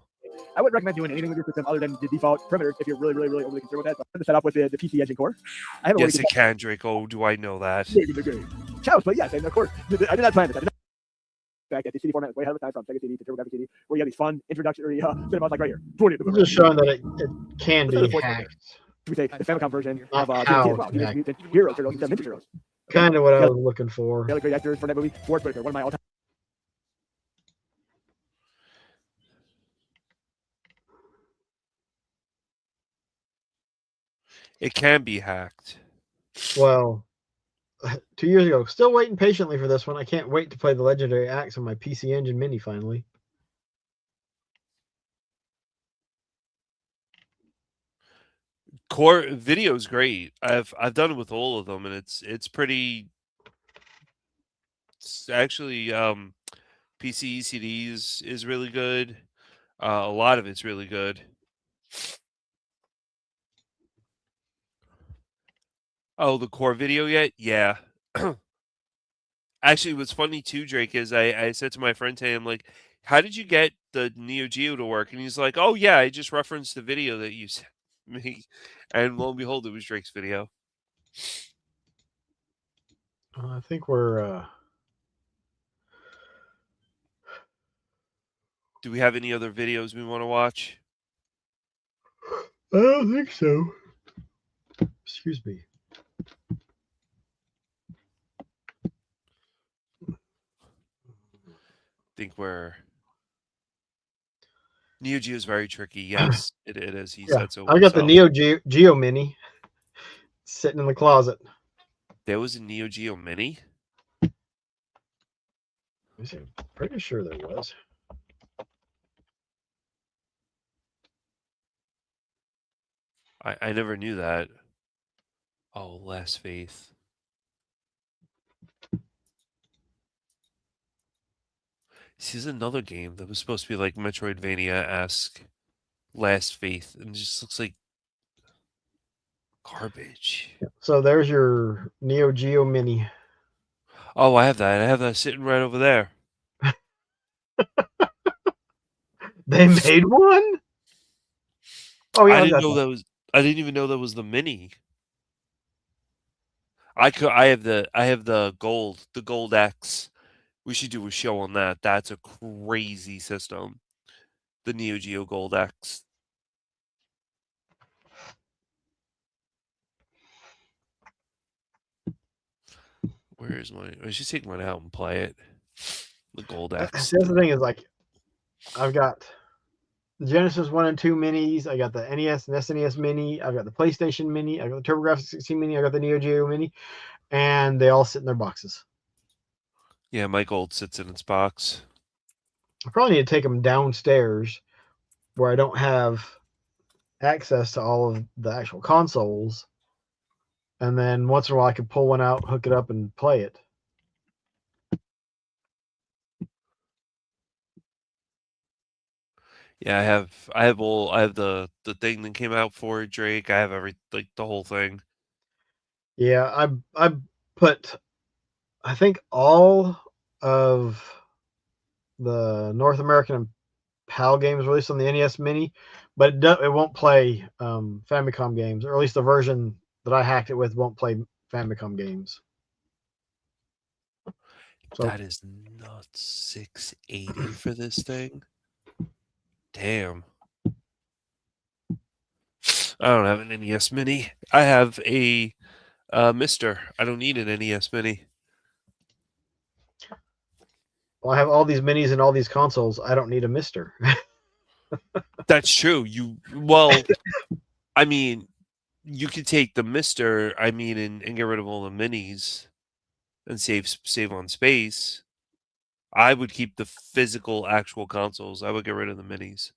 I wouldn't recommend doing anything with your system other than the default perimeters if you're really, really, really overly concerned with that. But to set up with the PC Engine core. I have Yes, it can, Drake. Oh, do I know that? Chalice, but yes, and of course, I did not plan this. I did not fact that the CD format is way ahead of the time from Sega CD to TurboGrafx CD, where you have these fun introductory cinemas like right here. 20 I'm just showing that it can be hacked. We say the Famicom version of how as well. Heroes, Turtles, Ninja Heroes. Kind of what I was looking for. The other great actors from that movie, Forrest Whitaker, one of my all-time. It can be hacked. Well, 2 years ago. Still waiting patiently for this one. I can't wait to play the Legendary Axe on my PC Engine Mini finally. Core video is great. I've done it with all of them, and it's pretty. It's actually, PC ECDs is really good. A lot of it's really good. Oh, the core video yet? Yeah. Actually, what's funny too, Drake, is I said to my friend today, I'm like, how did you get the Neo Geo to work? And he's like, oh, yeah, I just referenced the video that you sent me. And lo and behold, it was Drake's video. I think we're... Do we have any other videos we want to watch? I don't think so. Excuse me. Think we're... Neo Geo is very tricky. Yes, it is. He Yeah, said so. I got the himself. Neo Geo Mini sitting in the closet. There was a Neo Geo Mini? I'm pretty sure there was. I never knew that. Oh, Last Faith. See, this is another game that was supposed to be like Metroidvania-esque. Last Faith, and it just looks like garbage. So there's your Neo Geo Mini. Oh, I have that. I have that sitting right over there. They made one? Oh yeah, I didn't know that was. I didn't even know that was the Mini. I have the Gold X. We should do a show on that. That's a crazy system. The Neo Geo Gold X. Where is mine? I should take mine out and play it. The Gold Axe. The other thing is like, I've got the Genesis 1 and 2 minis. I got the NES and SNES mini. I've got the PlayStation mini. I got the TurboGrafx 16 mini. I got the Neo Geo mini, and they all sit in their boxes. Yeah, my Gold sits in its box. I probably need to take them downstairs where I don't have access to all of the actual consoles. And then once in a while I could pull one out, hook it up, and play it. Yeah, I have the thing that came out for it, Drake. I have the whole thing. Yeah, I put, I think, all of the North American and PAL games released on the NES Mini, but it won't play Famicom games, or at least the version that I hacked it with won't play Famicom games. So, that is nuts. 680 for this thing. Damn. I don't have an NES Mini. I have a Mister. I don't need an NES Mini. well, I have all these minis and all these consoles. I don't need a Mister. That's true. I mean, you could take the Mister, and get rid of all the minis and save on space. I would keep the physical actual consoles. I would get rid of the minis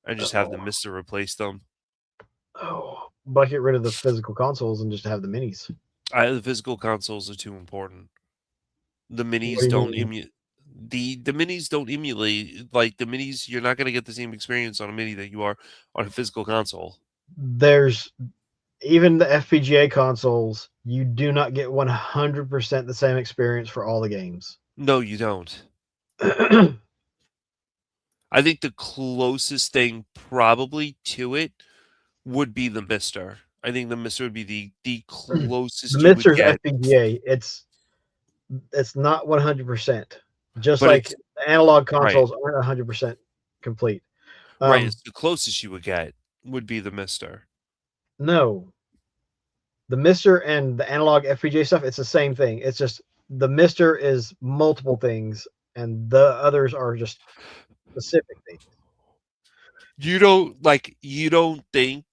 and just have the Mister replace them. Oh, but get rid of the physical consoles and just have the minis. The physical consoles are too important. The minis What do you don't mean? emulate. The minis don't emulate. Like the minis, you're not going to get the same experience on a mini that you are on a physical console. There's even the FPGA consoles, you do not get 100% the same experience for all the games. No, you don't. I think the closest thing probably to it would be the Mister. I think the Mister would be the closest. The you would Mister's get. FPGA. It's not 100%. Just But like it's- the analog right. consoles aren't 100% complete. Right, it's the closest you would get would be the Mister. No. The Mister and the analog FPGA stuff, it's the same thing. It's just the Mister is multiple things, and the others are just specific things. You don't think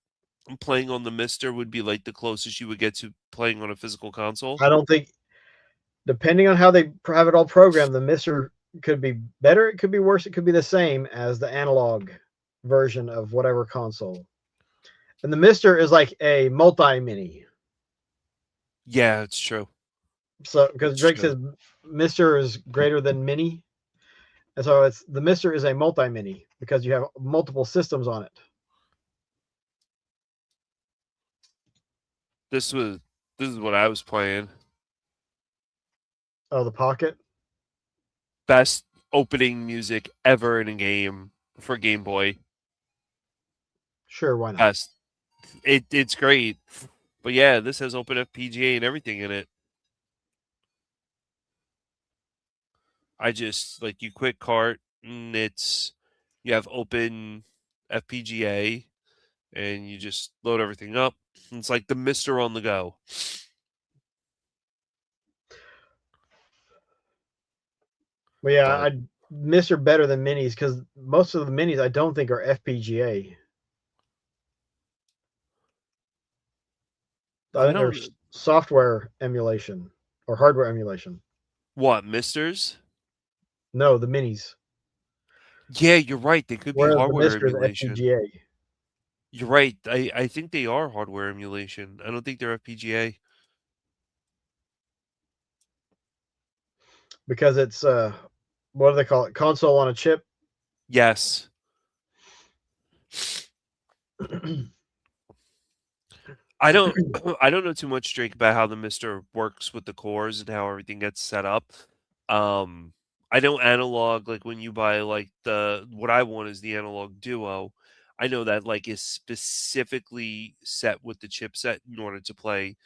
playing on the Mister would be like the closest you would get to playing on a physical console? I don't think, depending on how they have it all programmed, the Mister could be better, it could be worse, it could be the same as the analog version of whatever console. And the Mister is like a multi-mini. Yeah, it's true. So because That's Drake true. says Mister is greater than Mini, and so it's the Mister is a multi-mini because you have multiple systems on it. This is what I was playing. Oh, the Pocket. Best opening music ever in a game for Game Boy. Sure, why not? Best. It's great. But yeah, this has open FPGA and everything in it. I just you quick cart and you have open FPGA and you just load everything up. It's like the Mister on the go. Well, yeah, I'd Mister better than Minis because most of the Minis I don't think are FPGA. I think there's software emulation or hardware emulation. What, Misters? No, the Minis. Yeah, you're right. They could be Whereas the hardware Mister is emulation. FPGA. You're right. I think they are hardware emulation. I don't think they're FPGA. Because it's what do they call it? Console on a chip. Yes. I don't know too much, Drake, about how the Mister works with the cores and how everything gets set up. I know analog, like when you buy what I want is the analog Duo. I know that is specifically set with the chipset in order to play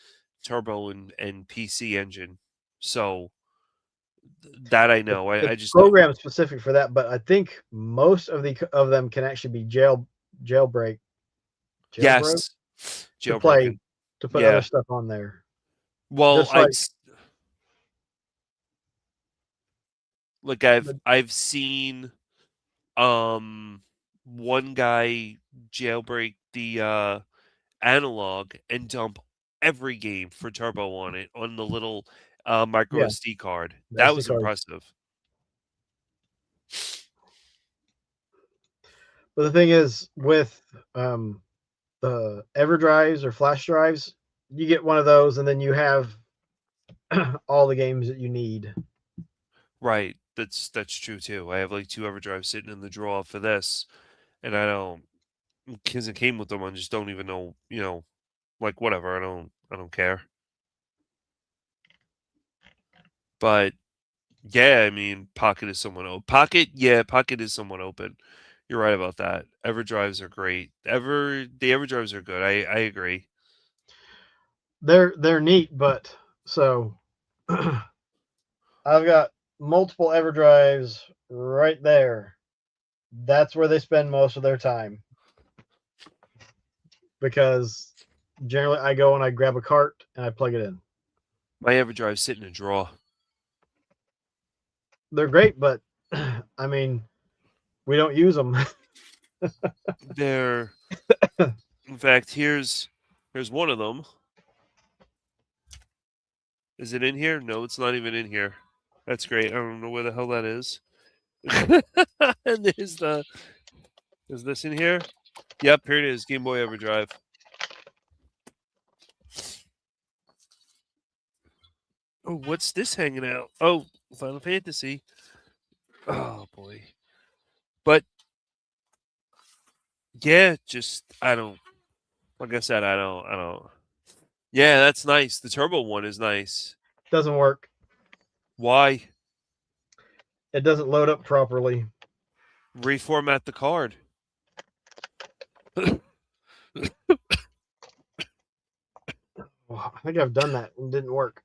Turbo and PC Engine. So that I know. I just program specific for that, but I think most of them can actually be jailbreak. Yes. To play to put other stuff on there. Well, Like I've seen one guy jailbreak the analog and dump every game for turbo on it on the little micro Yeah. SD card. The That SD was cards. impressive. But the thing is, with the EverDrives or flash drives, you get one of those, and then you have all the games that you need. Right. That's true too. I have like 2 EverDrives sitting in the drawer for this, and I don't, because it came with them. I just don't even know. Like whatever. I don't care. But yeah, I mean, Pocket is somewhat open. Pocket is somewhat open. You're right about that. EverDrives are great. The EverDrives are good. I agree. They're neat, but so I've got multiple EverDrives right there. That's where they spend most of their time, because generally I go and I grab a cart and I plug it in. My EverDrive's sitting in a drawer. They're great, but I mean, we don't use them. They're, in fact, here's one of them. Is it in here? No, it's not even in here. That's great. I don't know where the hell that is. And is this in here? Yep, here it is. Game Boy EverDrive. Oh, what's this hanging out? Oh, Final Fantasy. Oh boy. But yeah, just like I said, I don't. Yeah, that's nice. The turbo one is nice. Doesn't work. Why? It doesn't load up properly. Reformat the card. I think I've done that and it didn't work.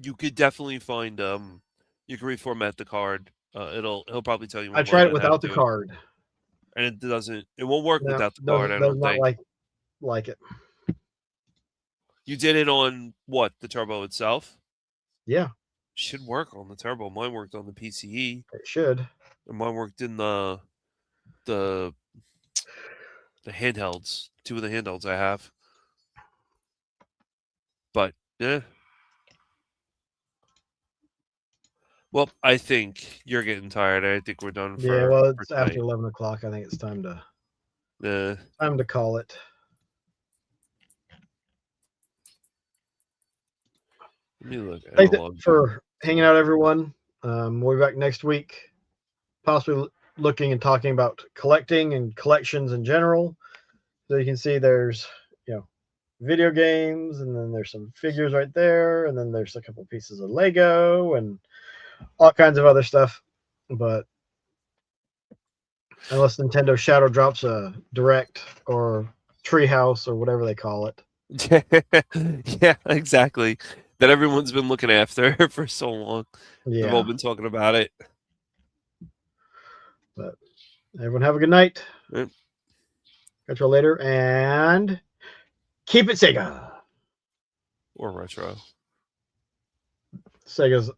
You could definitely find you can reformat the card. He'll probably tell you. I tried it without the card, and it won't work No, without the card. I does don't not think. like it. You did it on what? The turbo itself? Yeah. Should work on the turbo. Mine worked on the PCE. It should. And mine worked in the handhelds. 2 of the handhelds I have. But yeah. Well, I think you're getting tired. I think we're done for. Yeah, well, for it's after tonight. 11 o'clock. I think it's time to call it. Let me look. Thanks Analog. for hanging out, everyone. We'll be back next week, possibly looking and talking about collecting and collections in general. So you can see there's, video games, and then there's some figures right there, and then there's a couple pieces of Lego and all kinds of other stuff. But unless Nintendo Shadow drops a Direct or Treehouse or whatever they call it. Yeah, exactly. That everyone's been looking after for so long. Yeah. They've all been talking about it. But everyone have a good night. Yep. Catch you all later, and keep it Sega. Or retro. Sega's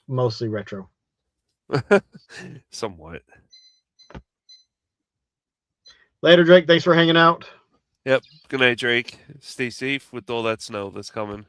mostly retro. Somewhat. Later, Drake. Thanks for hanging out. Yep. Good night, Drake. Stay safe with all that snow that's coming.